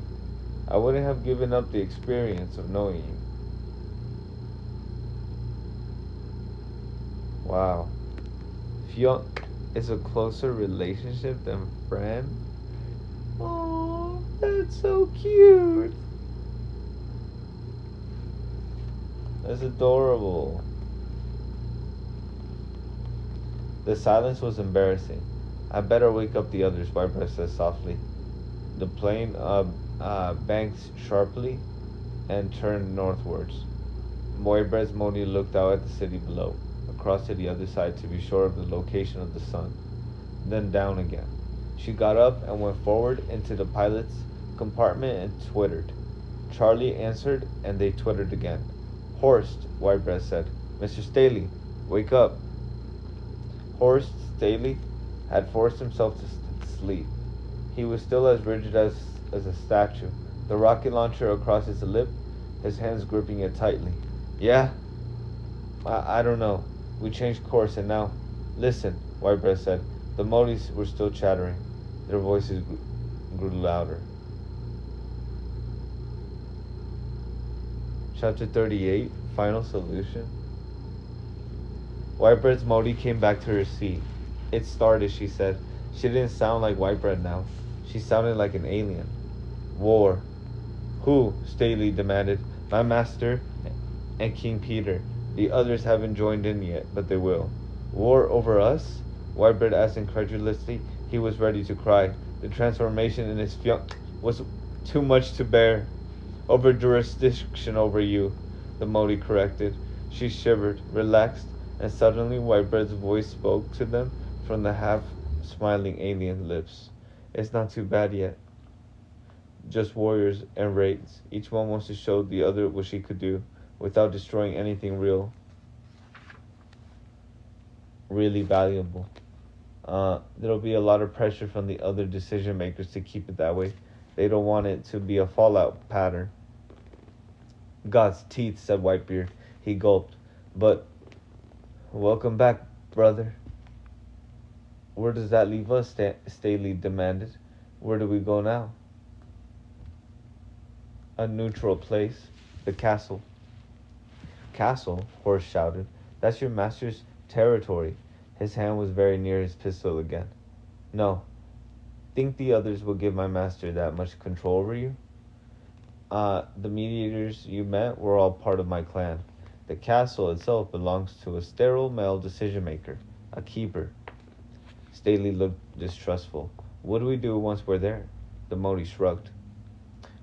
I wouldn't have given up the experience of knowing you. Wow. Fyunk is a closer relationship than friend? Oh, that's so cute. That's adorable. The silence was embarrassing. I better wake up the others, Barbara said softly. The plane banked sharply and turned northwards. Whitebread's Mote looked out at the city below, across to the other side to be sure of the location of the sun, then down again. She got up and went forward into the pilot's compartment and twittered. Charlie answered, and they twittered again. Horst, Whitebread said. Mr. Staley, wake up. Horst Staley had forced himself to sleep. He was still as rigid as a statue, the rocket launcher across his lip, his hands gripping it tightly. Yeah? I don't know. We changed course and now... Listen, Whitebread said. The Motes were still chattering. Their voices grew louder. Chapter 38, Final Solution. Whitebread's Mote came back to her seat. It started, she said. She didn't sound like Whitebread now. She sounded like an alien. War. Who? Staley demanded. My master and King Peter. The others haven't joined in yet, but they will. War over us? Whitebread asked incredulously. He was ready to cry. The transformation in his fyunk was too much to bear. Over jurisdiction over you, the Mote corrected. She shivered, relaxed, and suddenly Whitebread's voice spoke to them from the half-smiling alien lips. It's not too bad yet. Just warriors and raids. Each one wants to show the other what she could do without destroying anything really valuable. There'll be a lot of pressure from the other decision makers to keep it that way. They don't want it to be a fallout pattern. God's teeth, said Whitebeard. He gulped. But, welcome back, brother. Where does that leave us? Staley demanded. Where do we go now? A neutral place. The castle. Castle? Horst shouted. That's your master's territory. His hand was very near his pistol again. No. Think the others will give my master that much control over you? The mediators you met were all part of my clan. The castle itself belongs to a sterile male decision-maker, a keeper. Staley looked distrustful. What do we do once we're there? The Mote shrugged.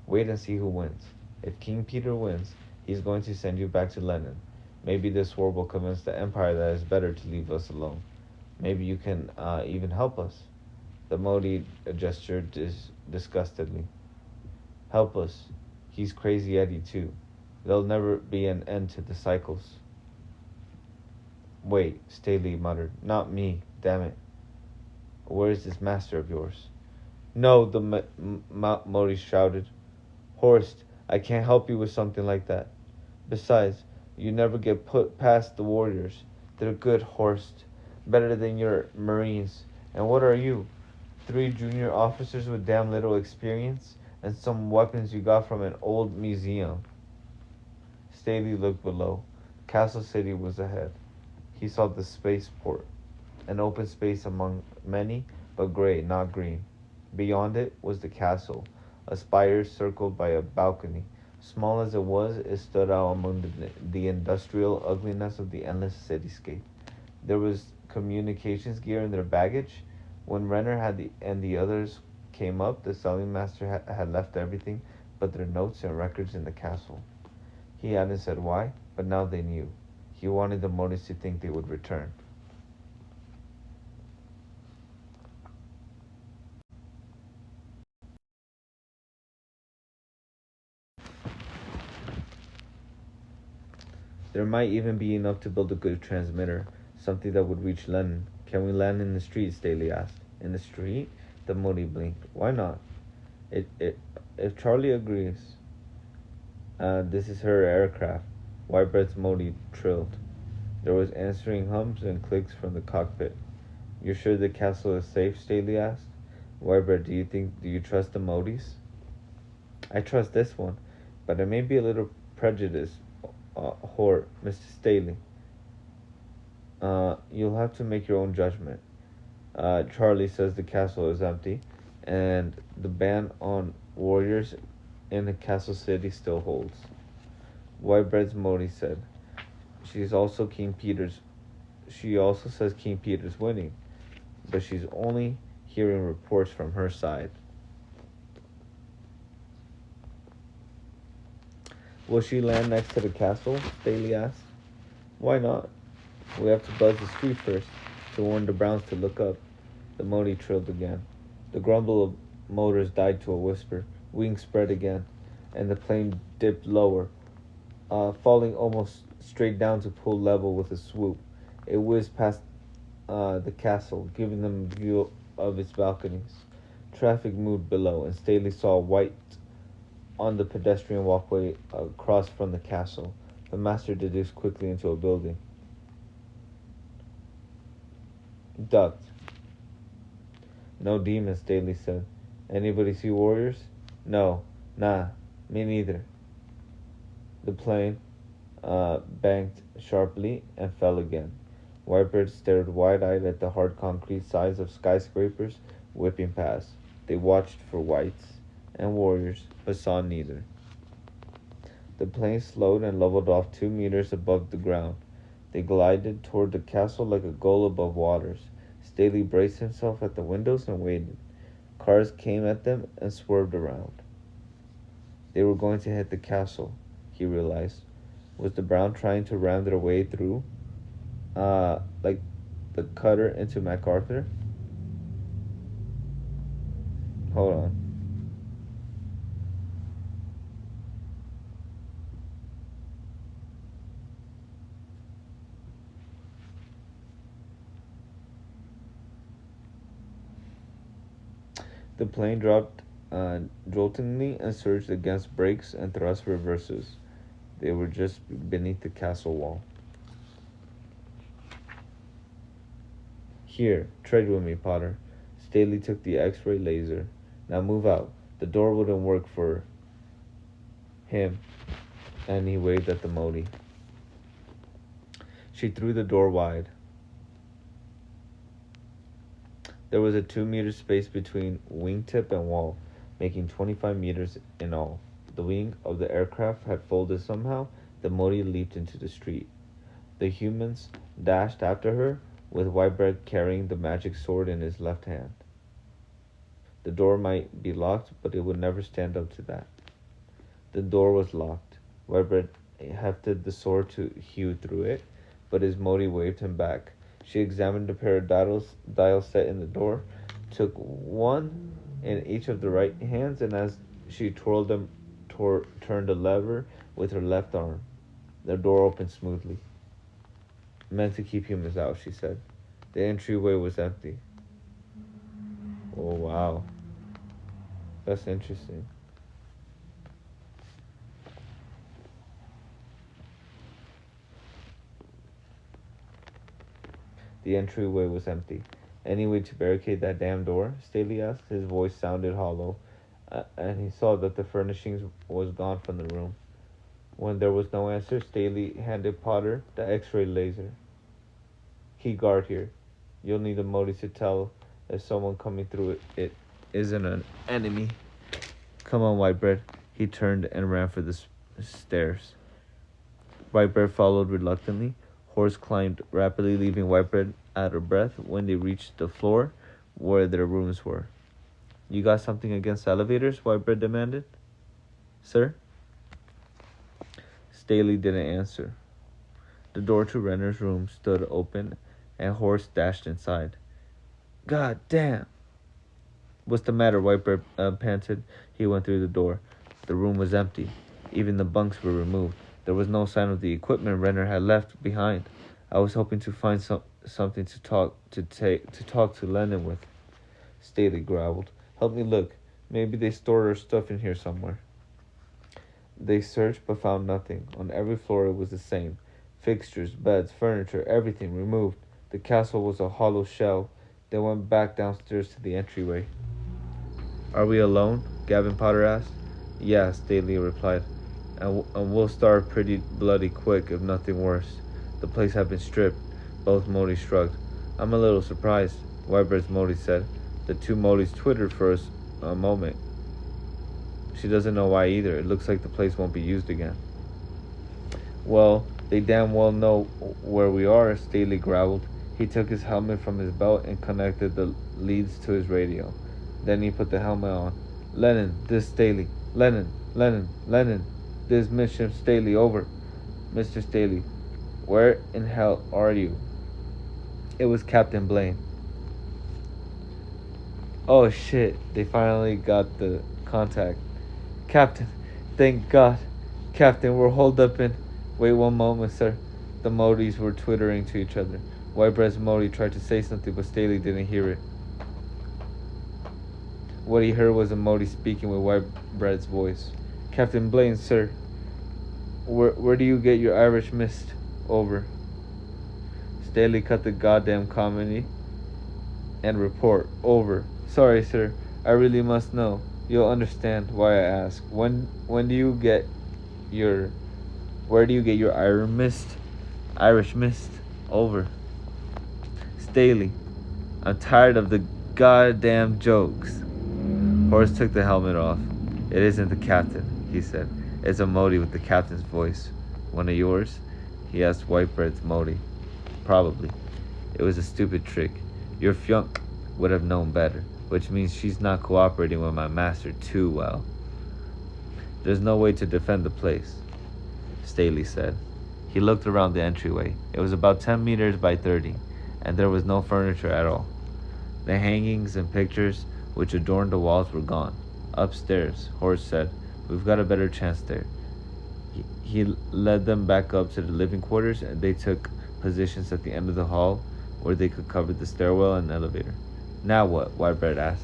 Wait and see who wins. If King Peter wins, he's going to send you back to London. Maybe this war will convince the Empire that it's better to leave us alone. Maybe you can even help us. The Mote gestured disgustedly. Help us. He's crazy Eddie, too. There'll never be an end to the cycles. Wait, Staley muttered. Not me, damn it. Where is this master of yours? No, the Mote shouted. Horst, I can't help you with something like that. Besides, you never get put past the warriors. They're good, Horst. Better than your Marines. And what are you? 3 junior officers with damn little experience? And some weapons you got from an old museum. Staley looked below. Castle City was ahead. He saw the spaceport, an open space among many, but gray, not green. Beyond it was the castle, a spire circled by a balcony. Small as it was, it stood out among the industrial ugliness of the endless cityscape. There was communications gear in their baggage. When Renner and the others came up, the selling master had left everything but their notes and records in the castle. He hadn't said why, but now they knew. He wanted the Motes to think they would return. There might even be enough to build a good transmitter, something that would reach Lennon. Can we land in the street? Staley asked. In the street? The Mote blinked. Why not? If Charlie agrees, this is her aircraft. Whitebread's Mote trilled. There was answering hums and clicks from the cockpit. You're sure the castle is safe? Staley asked. Whitebread, do you trust the Motes? I trust this one, but I may be a little prejudiced. Mr. Staley. You'll have to make your own judgment. Charlie says the castle is empty, and the ban on warriors in the castle city still holds. Whitebread's Mote said. She also says King Peter's winning, but she's only hearing reports from her side. Will she land next to the castle? Staley asked. Why not? We have to buzz the street first, to warn the Browns to look up. The Mote trilled again. The grumble of motors died to a whisper. Wings spread again, and the plane dipped lower, falling almost straight down to pull level with a swoop. It whizzed past the castle, giving them a view of its balconies. Traffic moved below, and Staley saw white on the pedestrian walkway across from the castle. The master deduced quickly into a building. Ducked. No demons, Staley said. Anybody see warriors? No. Nah. Me neither. The plane banked sharply and fell again. Whitebird stared wide-eyed at the hard concrete sides of skyscrapers whipping past. They watched for whites and warriors, but saw neither. The plane slowed and leveled off 2 meters above the ground. They glided toward the castle like a gull above waters. Staley braced himself at the windows and waited. Cars came at them and swerved around. They were going to hit the castle, he realized. Was the Brown trying to ram their way through, like the cutter into MacArthur? Hold on. The plane dropped joltingly and surged against brakes and thrust reversers. They were just beneath the castle wall. Here, trade with me, Potter. Staley took the X-ray laser. Now move out. The door wouldn't work for him. And he waved at the Mote. She threw the door wide. There was a 2-meter space between wingtip and wall, making 25 meters in all. The wing of the aircraft had folded somehow. The Mote leaped into the street. The humans dashed after her, with Whitebread carrying the magic sword in his left hand. The door might be locked, but it would never stand up to that. The door was locked. Whitebread hefted the sword to hew through it, but his Mote waved him back. She examined the pair of dials set in the door, took one in each of the right hands, and as she twirled turned a lever with her left arm. The door opened smoothly. Meant to keep humans out, she said. The entryway was empty. Oh, wow. That's interesting. The entryway was empty. Any way to barricade that damn door? Staley asked. His voice sounded hollow, and he saw that the furnishings was gone from the room. When there was no answer, Staley handed Potter the X-ray laser. Key guard here. You'll need a Mote to tell if someone coming through it isn't an enemy. Come on, Whitebread. He turned and ran for the stairs. Whitebread followed reluctantly. Horse climbed rapidly, leaving Whitebread out of breath when they reached the floor where their rooms were. You got something against elevators? Whitebread demanded. Sir? Staley didn't answer. The door to Renner's room stood open, and Horse dashed inside. God damn! What's the matter? Whitebread panted. He went through the door. The room was empty. Even the bunks were removed. There was no sign of the equipment Renner had left behind. I was hoping to find something to talk to Lennon with. Staley growled. Help me look. Maybe they stored our stuff in here somewhere. They searched but found nothing. On every floor it was the same. Fixtures, beds, furniture, everything removed. The castle was a hollow shell. They went back downstairs to the entryway. Are we alone? Gavin Potter asked. Yeah, Staley replied. And we'll starve pretty bloody quick if nothing worse. The place had been stripped. Both Mote shrugged. I'm a little surprised, Whitebread's Mote said. The two Motes twittered for a moment. She doesn't know why either. It looks like the place won't be used again. Well, they damn well know where we are, Staley growled. He took his helmet from his belt and connected the leads to his radio. Then he put the helmet on. Lennon, this Staley. Lennon. This Mission Staley, over. Mr. Staley, where in hell are you? It was Captain Blaine. Oh shit, they finally got the contact. Captain, thank God. Captain, we're holed up in... Wait one moment, sir. The Motes were twittering to each other. Whitebread's Mote tried to say something, but Staley didn't hear it. What he heard was a Mote speaking with Whitebread's voice. Captain Blaine, sir. Where do you get your Irish mist? Over. Staley cut the goddamn comedy and report. Over. Sorry, sir. I really must know. You'll understand why I ask. When do you get your... Where do you get your Irish mist? Irish mist. Over. Staley, I'm tired of the goddamn jokes. Horace took the helmet off. It isn't the captain, he said. It's a Mote with the captain's voice. One of yours? He asked Whitebread's Mote. Probably. It was a stupid trick. Your Fyunk would have known better, which means she's not cooperating with my master too well. There's no way to defend the place, Staley said. He looked around the entryway. It was about 10 meters by 30, and there was no furniture at all. The hangings and pictures which adorned the walls were gone. Upstairs, Horace said. We've got a better chance there. He led them back up to the living quarters, and they took positions at the end of the hall where they could cover the stairwell and elevator. Now what? Whitebread asked.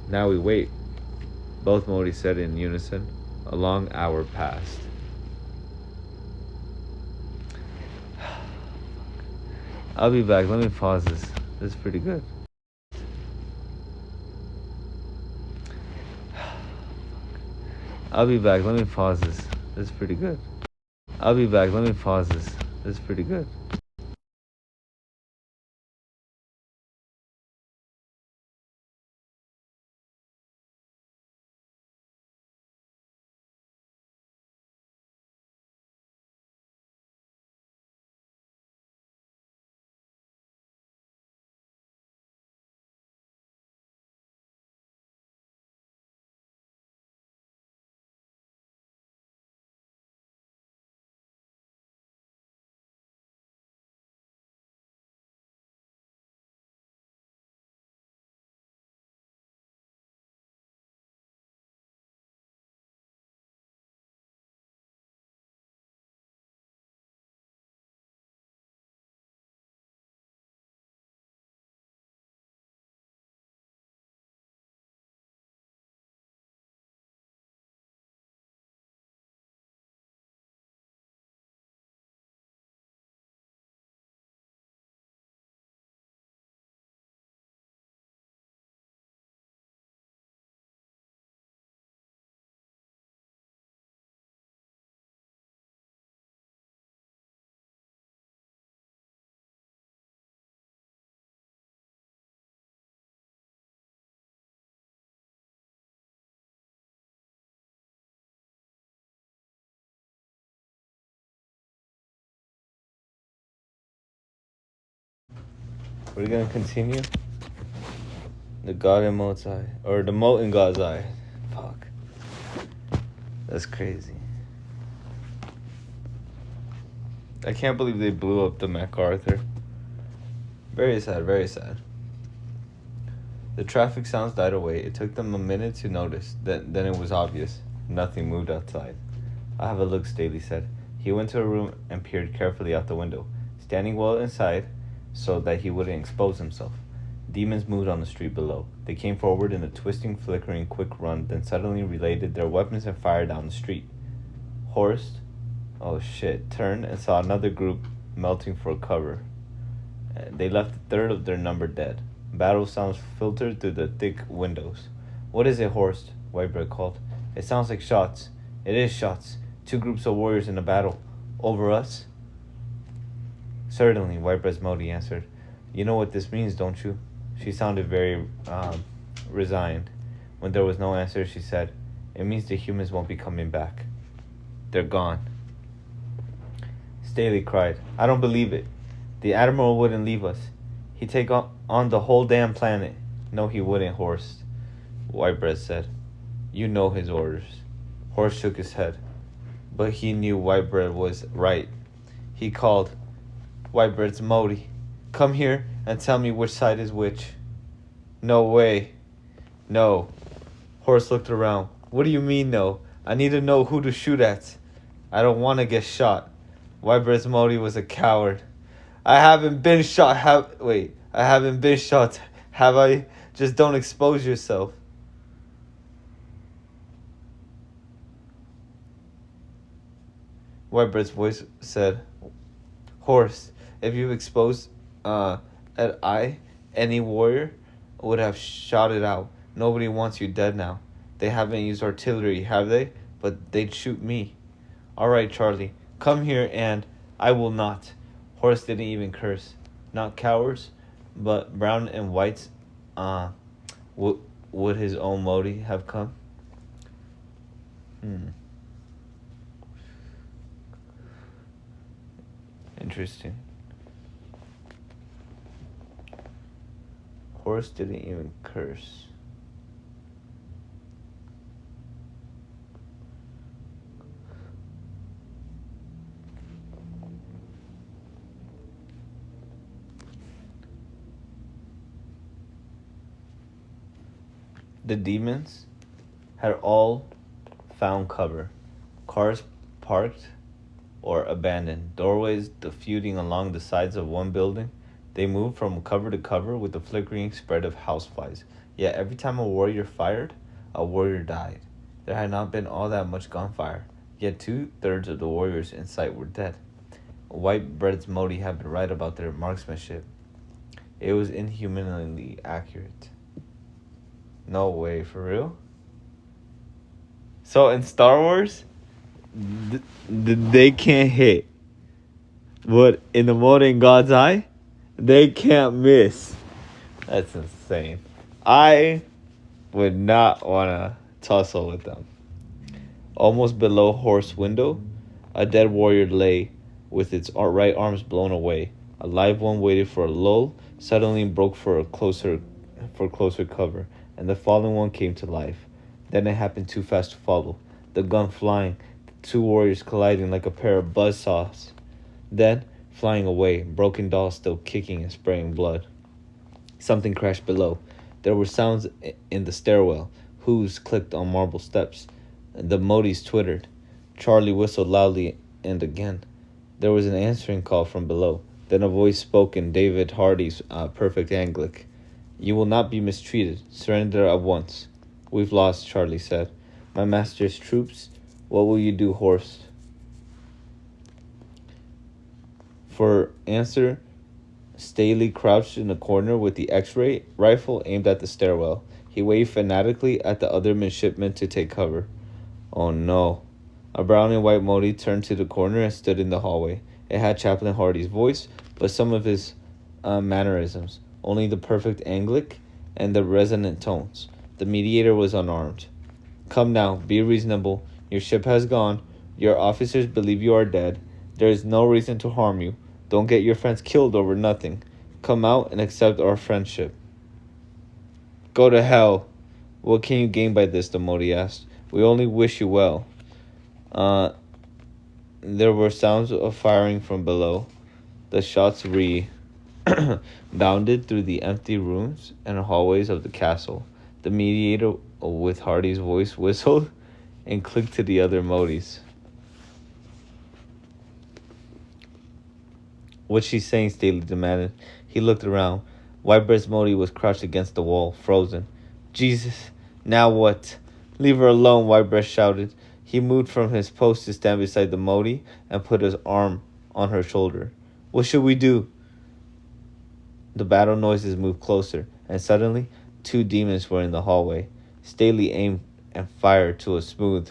Now we wait, both Mote said in unison. A long hour passed. I'll be back. Let me pause this. This is pretty good. I'll be back. Let me pause this. This is pretty good. I'll be back. Let me pause this. This is pretty good. We're gonna continue. The God in Mote's eye. Or the Mote in God's eye. Fuck. That's crazy. I can't believe they blew up the MacArthur. Very sad, very sad. The traffic sounds died away. It took them a minute to notice. Then it was obvious. Nothing moved outside. "I'll have a look," Staley said. He went to a room and peered carefully out the window, standing well inside so that he wouldn't expose himself. Demons moved on the street below. They came forward in a twisting, flickering, quick run, then suddenly related their weapons and fired down the street. Horst, oh shit, turned and saw another group melting for cover. They left a third of their number dead. Battle sounds filtered through the thick windows. "What is it, Horst?" Whitebread called. "It sounds like shots." "It is shots. 2 groups of warriors in a battle. Over us?" "Certainly," Whitebread's Mote answered. "You know what this means, don't you?" She sounded very resigned. When there was no answer, she said, "It means the humans won't be coming back. They're gone." Staley cried, "I don't believe it. The Admiral wouldn't leave us. He'd take on the whole damn planet." "No, he wouldn't, Horst," Whitebread said. "You know his orders." Horst shook his head. But he knew Whitebread was right. He called, "Whitebread's Mote, come here and tell me which side is which." "No way." "No." Horst looked around. "What do you mean, no? I need to know who to shoot at. I don't want to get shot." Whitebread's Mote was a coward. I haven't been shot, have I? Just don't expose yourself." Whitebread's voice said, "Horst, if you exposed any warrior would have shot it out. Nobody wants you dead now. They haven't used artillery, have they? But they'd shoot me." "All right, Charlie, come here and..." "I will not." Horst didn't even curse. Not cowards, but brown and whites. Would his own Mote have come? Interesting. Horst didn't even curse. The demons had all found cover. Cars parked or abandoned. Doorways diffusing along the sides of one building. They moved from cover to cover with the flickering spread of houseflies. Yet every time a warrior fired, a warrior died. There had not been all that much gunfire. Yet 2/3 of the warriors in sight were dead. Whitebread's Mote had been right about their marksmanship. It was inhumanly accurate. No way, for real? So in Star Wars, they can't hit. But in the Mote in God's eye, they can't miss. That's insane. I would not want to tussle with them. Almost below Horst's window, a dead warrior lay with its right arms blown away. A live one waited for a lull, suddenly broke for closer cover, and the fallen one came to life. Then it happened too fast to follow. The gun flying, the 2 warriors colliding like a pair of buzzsaws. Then, flying away, broken dolls still kicking and spraying blood. Something crashed below. There were sounds in the stairwell. Hooves clicked on marble steps. The Motes twittered. Charlie whistled loudly, and again. There was an answering call from below. Then a voice spoke in David Hardy's perfect Anglic. "You will not be mistreated. Surrender at once." "We've lost," Charlie said. "My master's troops. What will you do, Horst?" For answer, Staley crouched in a corner with the X-ray rifle aimed at the stairwell. He waved fanatically at the other midshipmen to take cover. Oh no. A brown and white Mote turned to the corner and stood in the hallway. It had Chaplain Hardy's voice, but some of his mannerisms. Only the perfect Anglic and the resonant tones. The mediator was unarmed. "Come now, be reasonable. Your ship has gone. Your officers believe you are dead. There is no reason to harm you. Don't get your friends killed over nothing. Come out and accept our friendship. Go to hell. What can you gain by this? The Mote asked. We only wish you well. Uh, there were sounds of firing from below. The shots bounded through the empty rooms and hallways of the castle. The mediator, with Hardy's voice, whistled and clicked to the other Motes. What's she saying? Staley demanded. He looked around. Whitebread's Mote was crouched against the wall, frozen. Jesus, now what? Leave her alone, Whitebread shouted. He moved from his post to stand beside the Mote and put his arm on her shoulder. What should we do? The battle noises moved closer, and suddenly, 2 demons were in the hallway. Staley aimed and fired to a smooth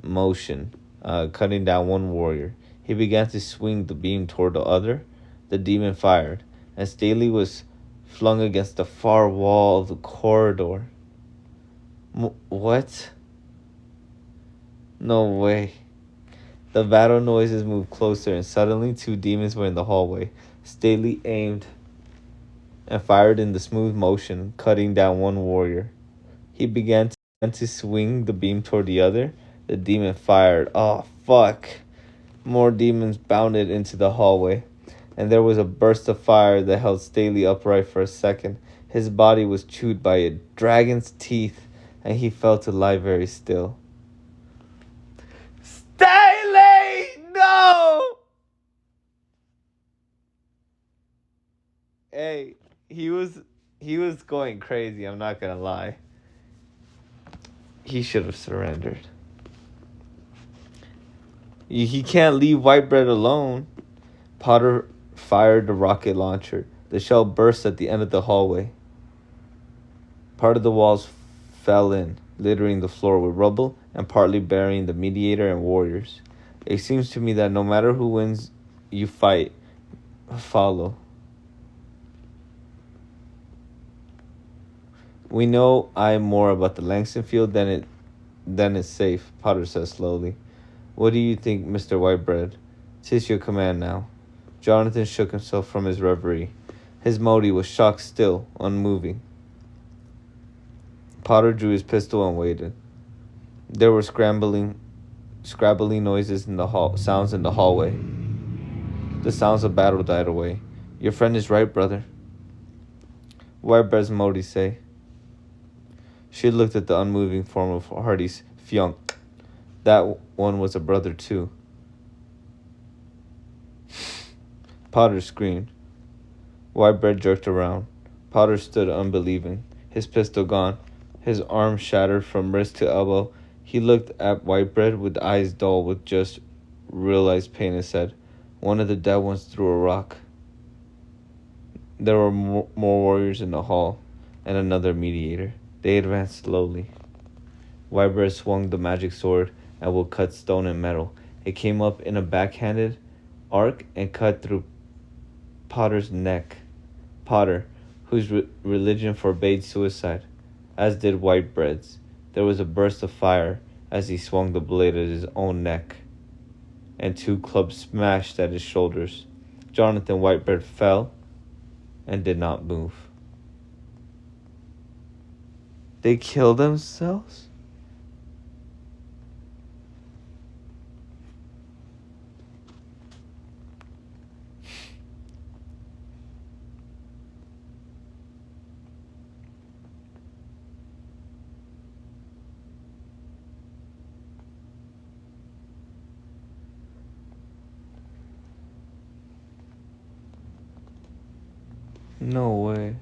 motion, cutting down one warrior. He began to swing the beam toward the other. The demon fired, and Staley was flung against the far wall of the corridor. What? No way. The battle noises moved closer, and suddenly 2 demons were in the hallway. Staley aimed and fired in the smooth motion, cutting down one warrior. He began to swing the beam toward the other. The demon fired. Oh, fuck. More demons bounded into the hallway, and there was a burst of fire that held Staley upright for a second. His body was chewed by a dragon's teeth, and he fell to lie very still. Staley! No! Hey, he was going crazy, I'm not gonna lie. He should have surrendered. He can't leave Whitebread alone. Potter fired the rocket launcher. The shell burst at the end of the hallway. Part of the walls fell in, littering the floor with rubble and partly burying the mediator and warriors. It seems to me that no matter who wins, you fight. Follow. We know more about the Langston field than is safe, Potter said slowly. What do you think, Mr. Whitebread? 'Tis your command now. Jonathan shook himself from his reverie. His Mote was shocked still, unmoving. Potter drew his pistol and waited. There were scrabbling noises in the sounds in the hallway. The sounds of battle died away. Your friend is right, brother. Whitebread's Mote say. She looked at the unmoving form of Hardy's fiancé. That one was a brother too. Potter screamed. Whitebread jerked around. Potter stood unbelieving, his pistol gone, his arm shattered from wrist to elbow. He looked at Whitebread with eyes dull with just realized pain and said, One of the dead ones threw a rock. There were more warriors in the hall, and another mediator. They advanced slowly. Whitebread swung the magic sword and would cut stone and metal. It came up in a backhanded arc and cut through Potter's neck. Potter, whose religion forbade suicide, as did Whitebread's. There was a burst of fire as he swung the blade at his own neck, and 2 clubs smashed at his shoulders. Jonathan Whitebread fell and did not move. They killed themselves? No way.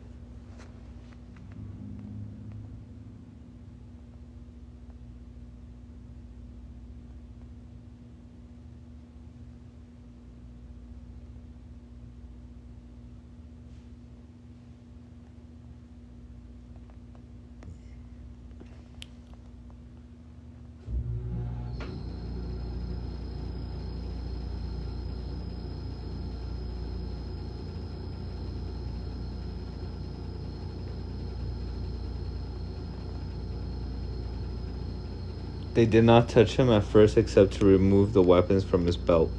They did not touch him at first except to remove the weapons from his belt.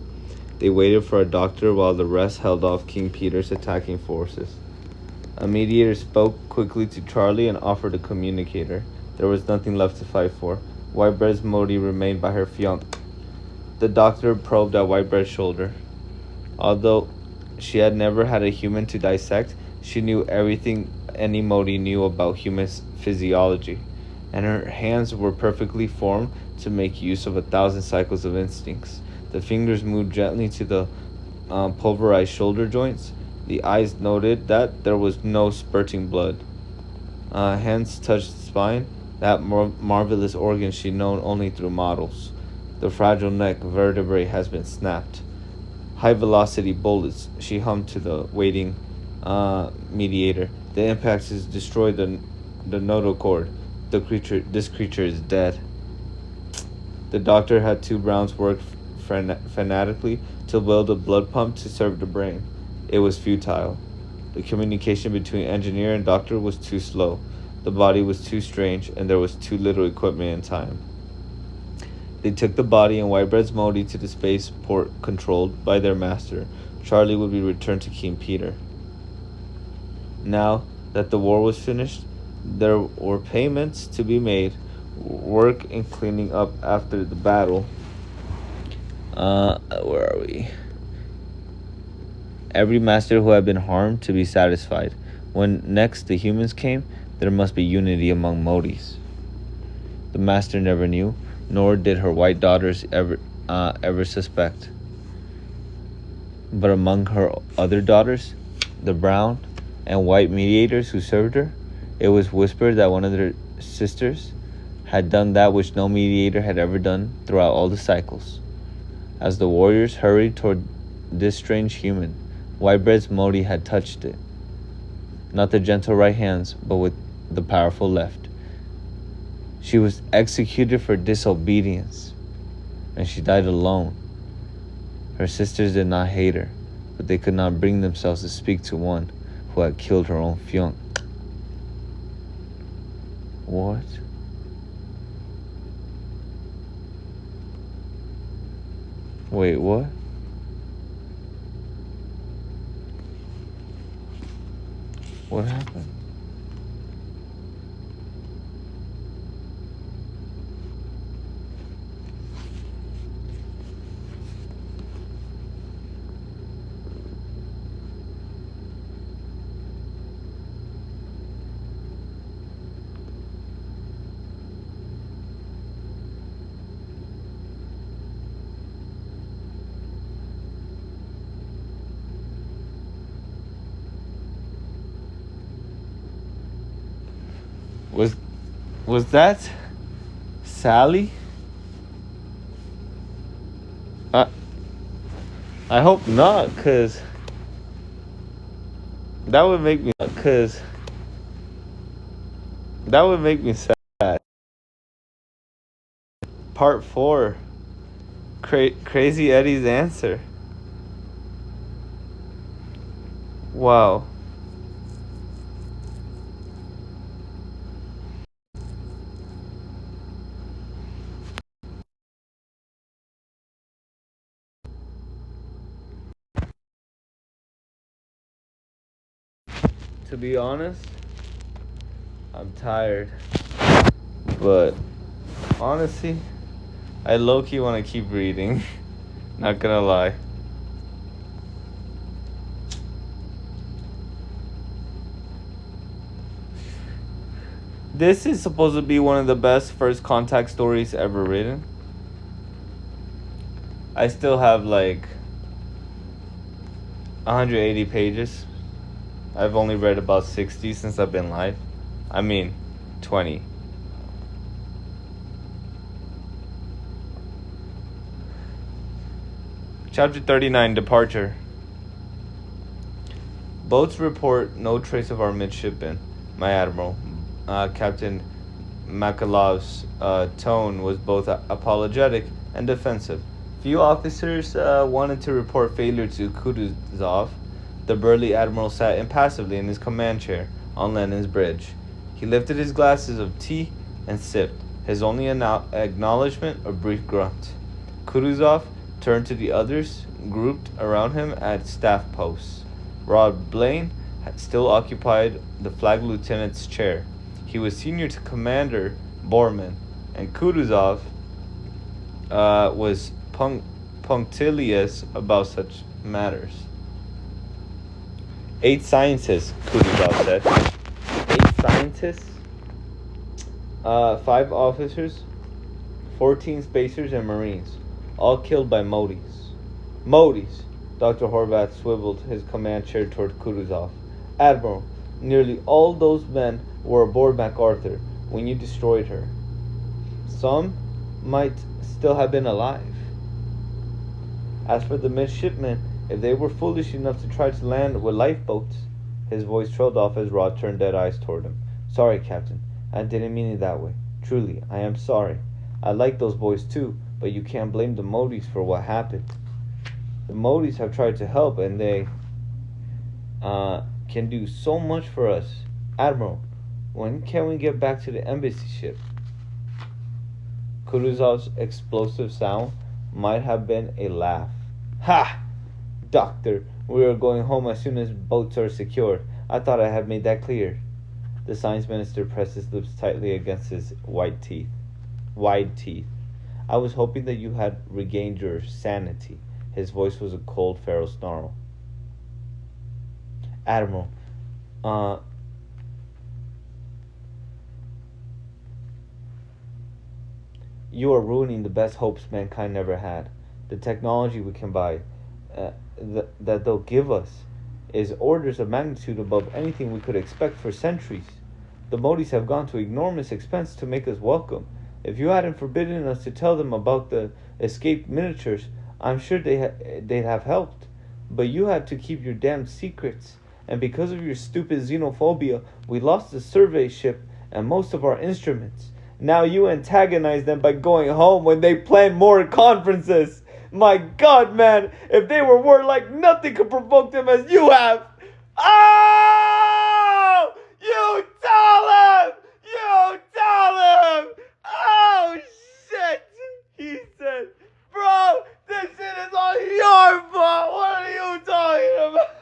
They waited for a doctor while the rest held off King Peter's attacking forces. A mediator spoke quickly to Charlie and offered a communicator. There was nothing left to fight for. Whitebread's Mote remained by her fiancé. The doctor probed at Whitebread's shoulder. Although she had never had a human to dissect, she knew everything any Mote knew about human physiology, and her hands were perfectly formed to make use of 1,000 cycles of instincts. The fingers moved gently to the pulverized shoulder joints. The eyes noted that there was no spurting blood. Hands touched the spine, that marvelous organ she'd known only through models. The fragile neck vertebrae has been snapped. High-velocity bullets, she hummed to the waiting mediator. The impact has destroyed the nodal cord. This creature is dead. The doctor had two Browns work fanatically to build a blood pump to serve the brain. It was futile. The communication between engineer and doctor was too slow. The body was too strange, and there was too little equipment and time. They took the body and Whitebread's Mote to the spaceport controlled by their master. Charlie would be returned to King Peter. Now that the war was finished, there were payments to be made, work in cleaning up after the battle. Where are we? Every master who had been harmed to be satisfied. When next the humans came, there must be unity among Motes. The master never knew, nor did her white daughters ever suspect. But among her other daughters, the brown and white mediators who served her, it was whispered that one of their sisters had done that which no mediator had ever done throughout all the cycles. As the warriors hurried toward this strange human, Whitebread's Mote had touched it. Not the gentle right hands, but with the powerful left. She was executed for disobedience, and she died alone. Her sisters did not hate her, but they could not bring themselves to speak to one who had killed her own fiancé. What? Wait, what? What happened? Was that Sally? I hope not, cause that would make me sad. Part 4. Crazy Eddie's answer. Wow. To be honest, I'm tired. But honestly, I low-key want to keep reading. Not gonna lie. This is supposed to be one of the best first contact stories ever written. I still have like 180 pages. I've only read about 60 since I've been live. I mean, 20. Chapter 39, Departure. Boats report no trace of our midshipman, my admiral. Captain Makalov's tone was both apologetic and defensive. Few officers wanted to report failure to Kutuzov. The burly admiral sat impassively in his command chair on Lenin's bridge. He lifted his glasses of tea and sipped, his only acknowledgement a brief grunt. Kutuzov turned to the others grouped around him at staff posts. Rod Blaine still occupied the flag lieutenant's chair. He was senior to Commander Borman, and Kutuzov was punctilious about such matters. 8 scientists, Kutuzov said. 8 scientists? 5 officers, 14 spacers, and marines, all killed by Motes. Motes! Dr. Horvath swiveled his command chair toward Kutuzov. Admiral, nearly all those men were aboard MacArthur when you destroyed her. Some might still have been alive. As for the midshipmen, if they were foolish enough to try to land with lifeboats, his voice trailed off as Rod turned dead eyes toward him. Sorry, Captain. I didn't mean it that way. Truly, I am sorry. I like those boys too, but you can't blame the Motes for what happened. The Motes have tried to help, and they can do so much for us. Admiral, when can we get back to the embassy ship? Kutuzov's explosive sound might have been a laugh. Ha! Doctor, we are going home as soon as boats are secured. I thought I had made that clear. The science minister pressed his lips tightly against his wide teeth. I was hoping that you had regained your sanity. His voice was a cold, feral snarl. Admiral, you are ruining the best hopes mankind never had. The technology we can buy, that they'll give us, is orders of magnitude above anything we could expect for centuries. The Motes have gone to enormous expense to make us welcome. If you hadn't forbidden us to tell them about the escaped miniatures, I'm sure they'd have helped. But you had to keep your damned secrets, and because of your stupid xenophobia, we lost the survey ship and most of our instruments. Now you antagonize them by going home when they plan more conferences. My God, man, if they were warlike, nothing could provoke them as you have. Oh! You tell him! You tell him! Oh, shit! He said, bro, this shit is all your fault. What are you talking about?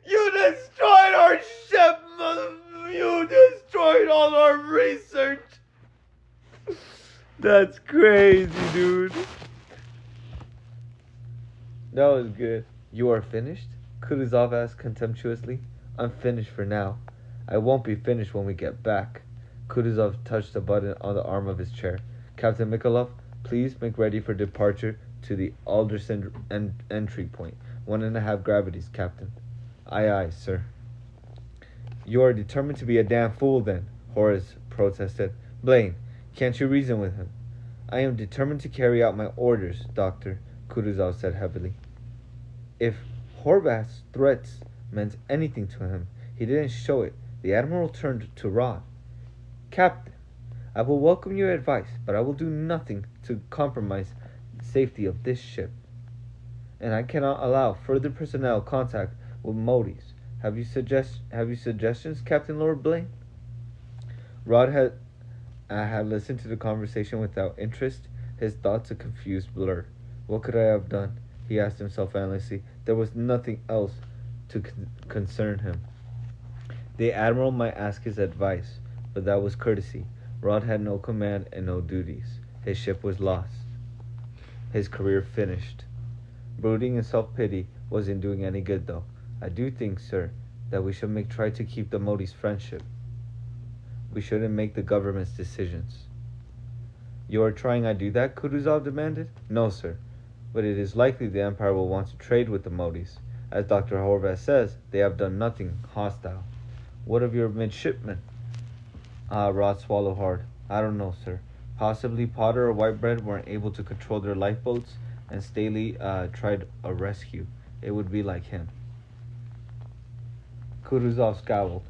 You destroyed our ship, you destroyed all our research. That's crazy, dude. That was good. You are finished? Kutuzov asked contemptuously. I'm finished for now. I won't be finished when we get back. Kutuzov touched a button on the arm of his chair. Captain Mikolov, please make ready for departure to the Alderson entry point. 1.5 gravities, Captain. Aye, aye, sir. You are determined to be a damn fool, then, Horace protested. Blaine, can't you reason with him? I am determined to carry out my orders, Doctor, Kutuzov said heavily. If Horvath's threats meant anything to him, he didn't show it. The Admiral turned to Rod. Captain, I will welcome your advice, but I will do nothing to compromise the safety of this ship. And I cannot allow further personnel contact with Motes. Have you suggestions, Captain Lord Blaine? Rod had listened to the conversation without interest, his thoughts a confused blur. What could I have done? He asked himself endlessly. There was nothing else to concern him. The Admiral might ask his advice, but that was courtesy. Rod had no command and no duties. His ship was lost. His career finished. Brooding and self-pity wasn't doing any good, though. I do think, sir, that we should try to keep the Motes' friendship. We shouldn't make the government's decisions. You are trying I do that? Kutuzov demanded. No, sir. But it is likely the Empire will want to trade with the Motes. As Dr. Horvath says, they have done nothing hostile. What of your midshipmen? Rod swallowed hard. I don't know, sir. Possibly Potter or Whitebread weren't able to control their lifeboats, and Staley tried a rescue. It would be like him. Kutuzov scowled.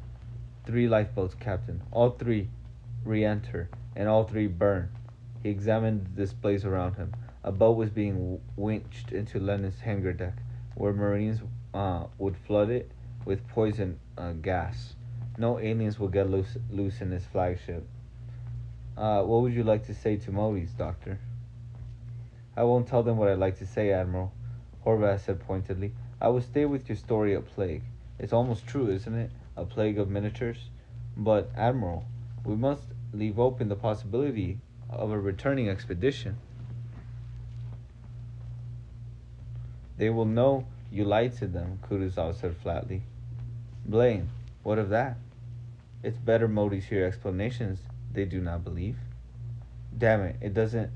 3 lifeboats, Captain. All 3 re-enter, and all 3 burn. He examined the displays around him. A boat was being winched into Lenin's hangar deck, where Marines would flood it with poison gas. No aliens will get loose in his flagship. What would you like to say to Motes, Doctor? I won't tell them what I'd like to say, Admiral, Horvath said pointedly. I will stay with your story of plague. It's almost true, isn't it? A plague of miniatures. But, Admiral, we must leave open the possibility of a returning expedition. They will know you lied to them, Kutuzov said flatly. Blaine, what of that? It's better Mote's hear explanations they do not believe. Damn it, doesn't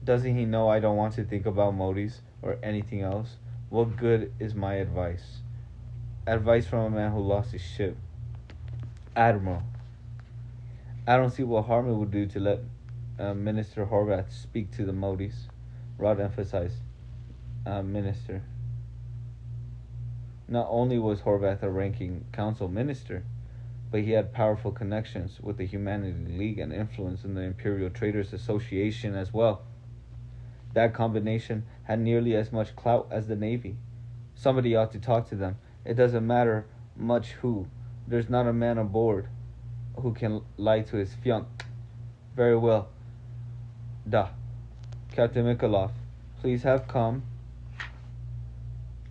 he know I don't want to think about Mote's or anything else? What good is my advice? Advice from a man who lost his ship. Admiral, I don't see what harm it would do to let Minister Horvath speak to the Mote's. Rod emphasized. Minister. Not only was Horvath a ranking council minister, but he had powerful connections with the Humanity League and influence in the Imperial Traders Association as well. That combination had nearly as much clout as the Navy. Somebody ought to talk to them. It doesn't matter much who. There's not a man aboard who can lie to his fiancé. Very well. Da. Captain Mikolov, please have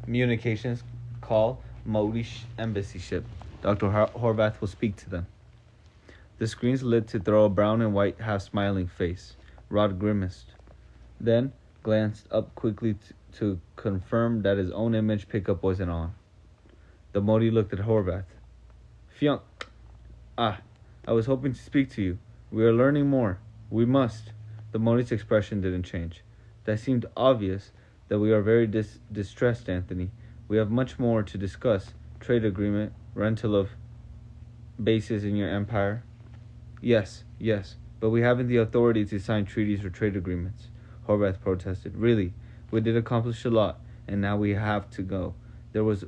communications call Mote embassy ship. Dr. Horvath will speak to them. The screens lit to throw a brown and white half-smiling face. Rod grimaced, then glanced up quickly to confirm that his own image pickup wasn't on. The Mote looked at Horvath. Fianc. I was hoping to speak to you. We are learning more. We must. The Mote's expression didn't change. That seemed obvious that we are very distressed, Anthony. We have much more to discuss. Trade agreement, rental of bases in your empire. Yes, but we haven't the authority to sign treaties or trade agreements, Horvath protested. Really, we did accomplish a lot, and now we have to go. There was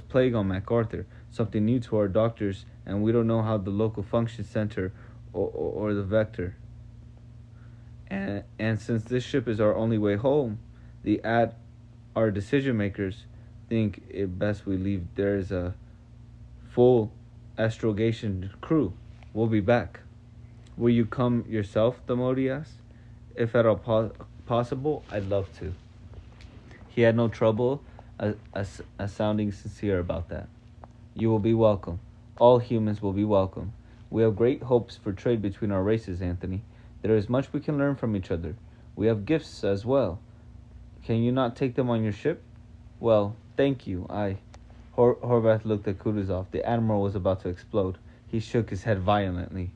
plague on MacArthur, something new to our doctors, and we don't know how the local function center or the vector. And since this ship is our only way home, our decision makers think it best we leave. There's a full astrogation crew. We'll be back. Will you come yourself? The Mote asked. If at all possible, I'd love to. He had no trouble sounding sincere about that. You will be welcome. All humans will be welcome. We have great hopes for trade between our races, Anthony. There is much we can learn from each other. We have gifts as well. Can you not take them on your ship? Well, thank you. Horvath looked at Kutuzov. The Admiral was about to explode. He shook his head violently.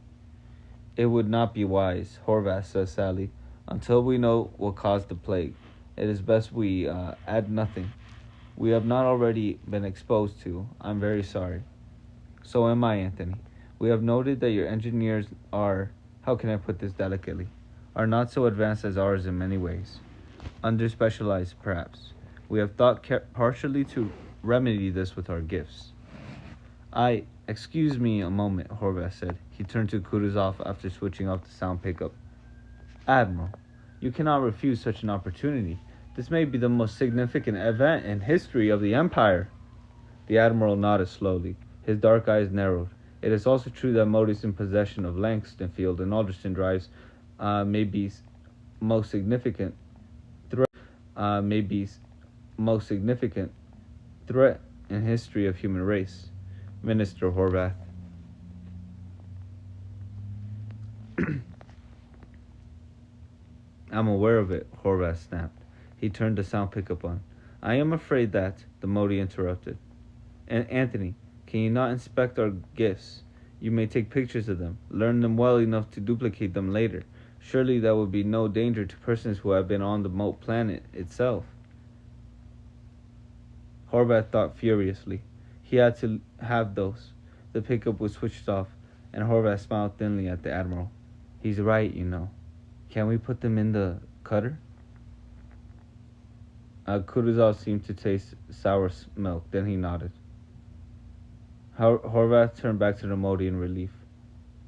It would not be wise, Horvath said sadly. Until we know what caused the plague, it is best we add nothing. We have not already been exposed to. I'm very sorry. So am I, Anthony. We have noted that your engineers are, how can I put this delicately, are not so advanced as ours in many ways. Under-specialized, perhaps. We have thought partially to remedy this with our gifts. Excuse me a moment, Horvath said. He turned to Kutuzov after switching off the sound pickup. Admiral, you cannot refuse such an opportunity. This may be the most significant event in history of the Empire. The Admiral nodded slowly. His dark eyes narrowed. It is also true that Mote is in possession of Langston Field and Alderson Drives may be most significant threat in history of human race. Minister Horvath. I'm aware of it, Horvath snapped. He turned the sound pickup on. I am afraid that, the Mote interrupted. And Anthony, can you not inspect our gifts? You may take pictures of them, learn them well enough to duplicate them later. Surely that would be no danger to persons who have been on the Mote planet itself. Horvath thought furiously. He had to have those. The pickup was switched off, and Horvath smiled thinly at the Admiral. He's right, you know. Can we put them in the cutter? Kutuzov seemed to taste sour milk. Then he nodded. Horvath turned back to the Mote in relief.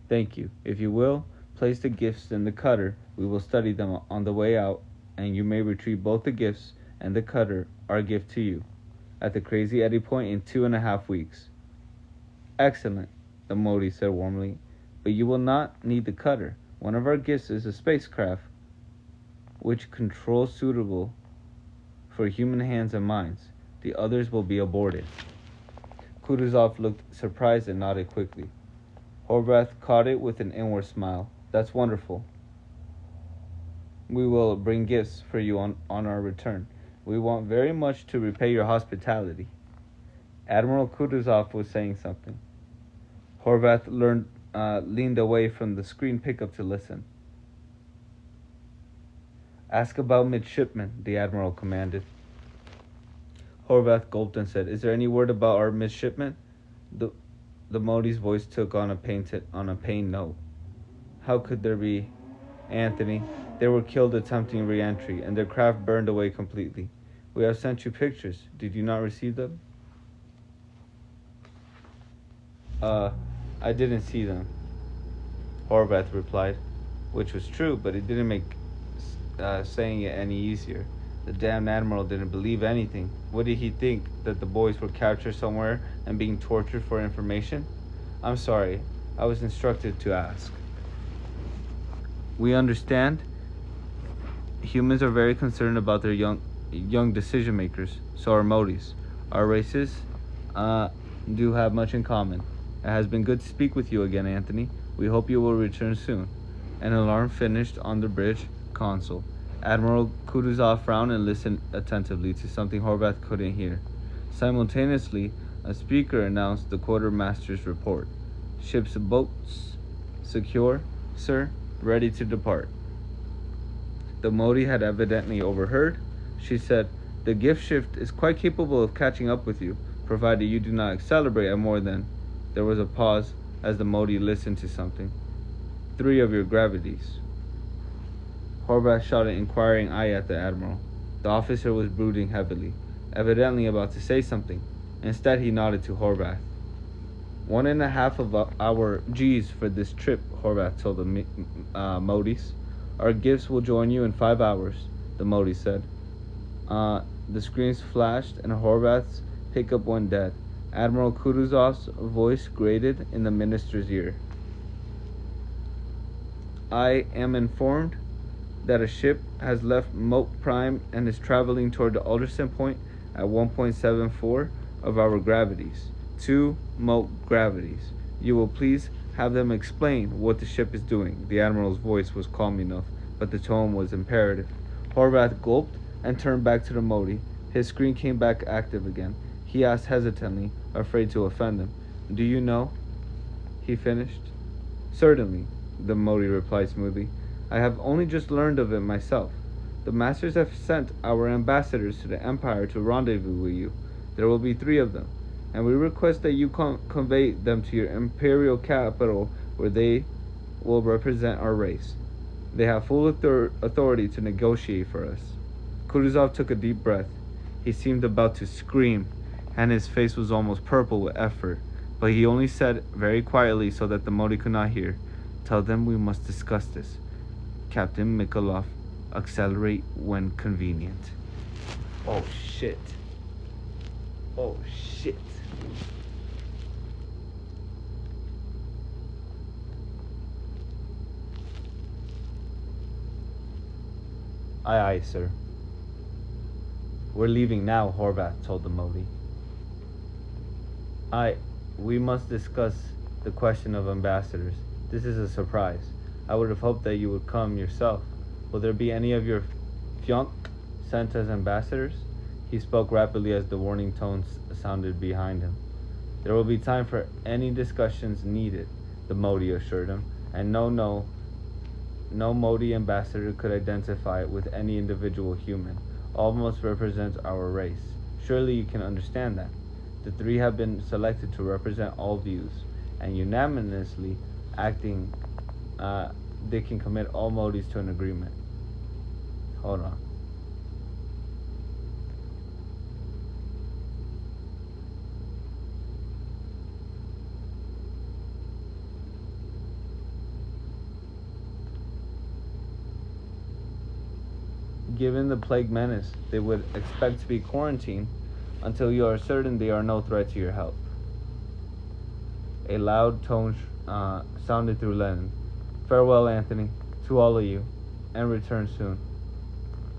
Thank you. If you will, place the gifts in the cutter. We will study them on the way out, and you may retrieve both the gifts and the cutter, our gift to you, at the Crazy Eddie Point in 2.5 weeks. Excellent, the Mote said warmly. But you will not need the cutter. One of our gifts is a spacecraft which controls suitable for human hands and minds. The others will be aborted. Kutuzov looked surprised and nodded quickly. Horvath caught it with an inward smile. That's wonderful. We will bring gifts for you on our return. We want very much to repay your hospitality. Admiral Kutuzov was saying something. Horvath leaned away from the screen pickup to listen. Ask about midshipmen, the Admiral commanded. Horvath gulped and said, Is there any word about our midshipmen? The Mote's voice took on a pained note. How could there be, Anthony? They were killed attempting re-entry, and their craft burned away completely. We have sent you pictures. Did you not receive them? I didn't see them, Horvath replied, which was true, but it didn't make saying it any easier. The damned admiral didn't believe anything. What did he think? That the boys were captured somewhere and being tortured for information? I'm sorry. I was instructed to ask. We understand. Humans are very concerned about their young decision makers. So are Motes. Our races do have much in common. It has been good to speak with you again, Anthony. We hope you will return soon. An alarm finished on the bridge console. Admiral Kutuzov frowned and listened attentively to something Horvath couldn't hear. Simultaneously, a speaker announced the quartermaster's report. Ship's boats secure, sir, ready to depart. The Mote had evidently overheard. She said, The gift shift is quite capable of catching up with you, provided you do not accelerate at more than... There was a pause as the Mote listened to something. 3 of your gravities. Horvath shot an inquiring eye at the Admiral. The officer was brooding heavily, evidently about to say something. Instead, he nodded to Horvath. 1.5 of our G's for this trip, Horvath told the Motes. Our gifts will join you in 5 hours, the Mote said. The screens flashed and Horvath's pickup went dead. Admiral Kutuzov's voice grated in the minister's ear. I am informed that a ship has left Mote Prime and is traveling toward the Alderson point at 1.74 of our gravities. 2 Mote gravities. You will please have them explain what the ship is doing. The Admiral's voice was calm enough, but the tone was imperative. Horvath gulped and turned back to the Mote. His screen came back active again. He asked hesitantly, afraid to offend them. Do you know? He finished. Certainly, the Mote replied smoothly. I have only just learned of it myself. The masters have sent our ambassadors to the Empire to rendezvous with you. There will be 3 of them, and we request that you convey them to your imperial capital where they will represent our race. They have full authority to negotiate for us. Kutuzov took a deep breath. He seemed about to scream, and his face was almost purple with effort, but he only said very quietly so that the Mote could not hear, Tell them we must discuss this. Captain Mikolov, accelerate when convenient. Oh shit. Oh shit. Aye, aye, sir. We're leaving now, Horvath told the Mote. We must discuss the question of ambassadors. This is a surprise. I would have hoped that you would come yourself. Will there be any of your Fyonk sent as ambassadors? He spoke rapidly as the warning tones sounded behind him. There will be time for any discussions needed, the Mote assured him, and no Mote ambassador could identify with any individual human. All must represent our race. Surely you can understand that. The 3 have been selected to represent all views, and unanimously acting, they can commit all Motes to an agreement. Hold on. Given the plague menace, they would expect to be quarantined until you are certain they are no threat to your health. A loud tone sounded through Lenin. Farewell, Anthony, to all of you, and return soon.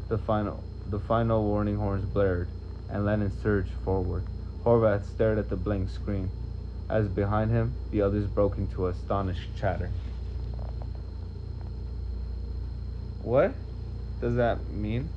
The final warning horns blared, and Lenin surged forward. Horvath stared at the blank screen, as behind him the others broke into astonished chatter. What does that mean?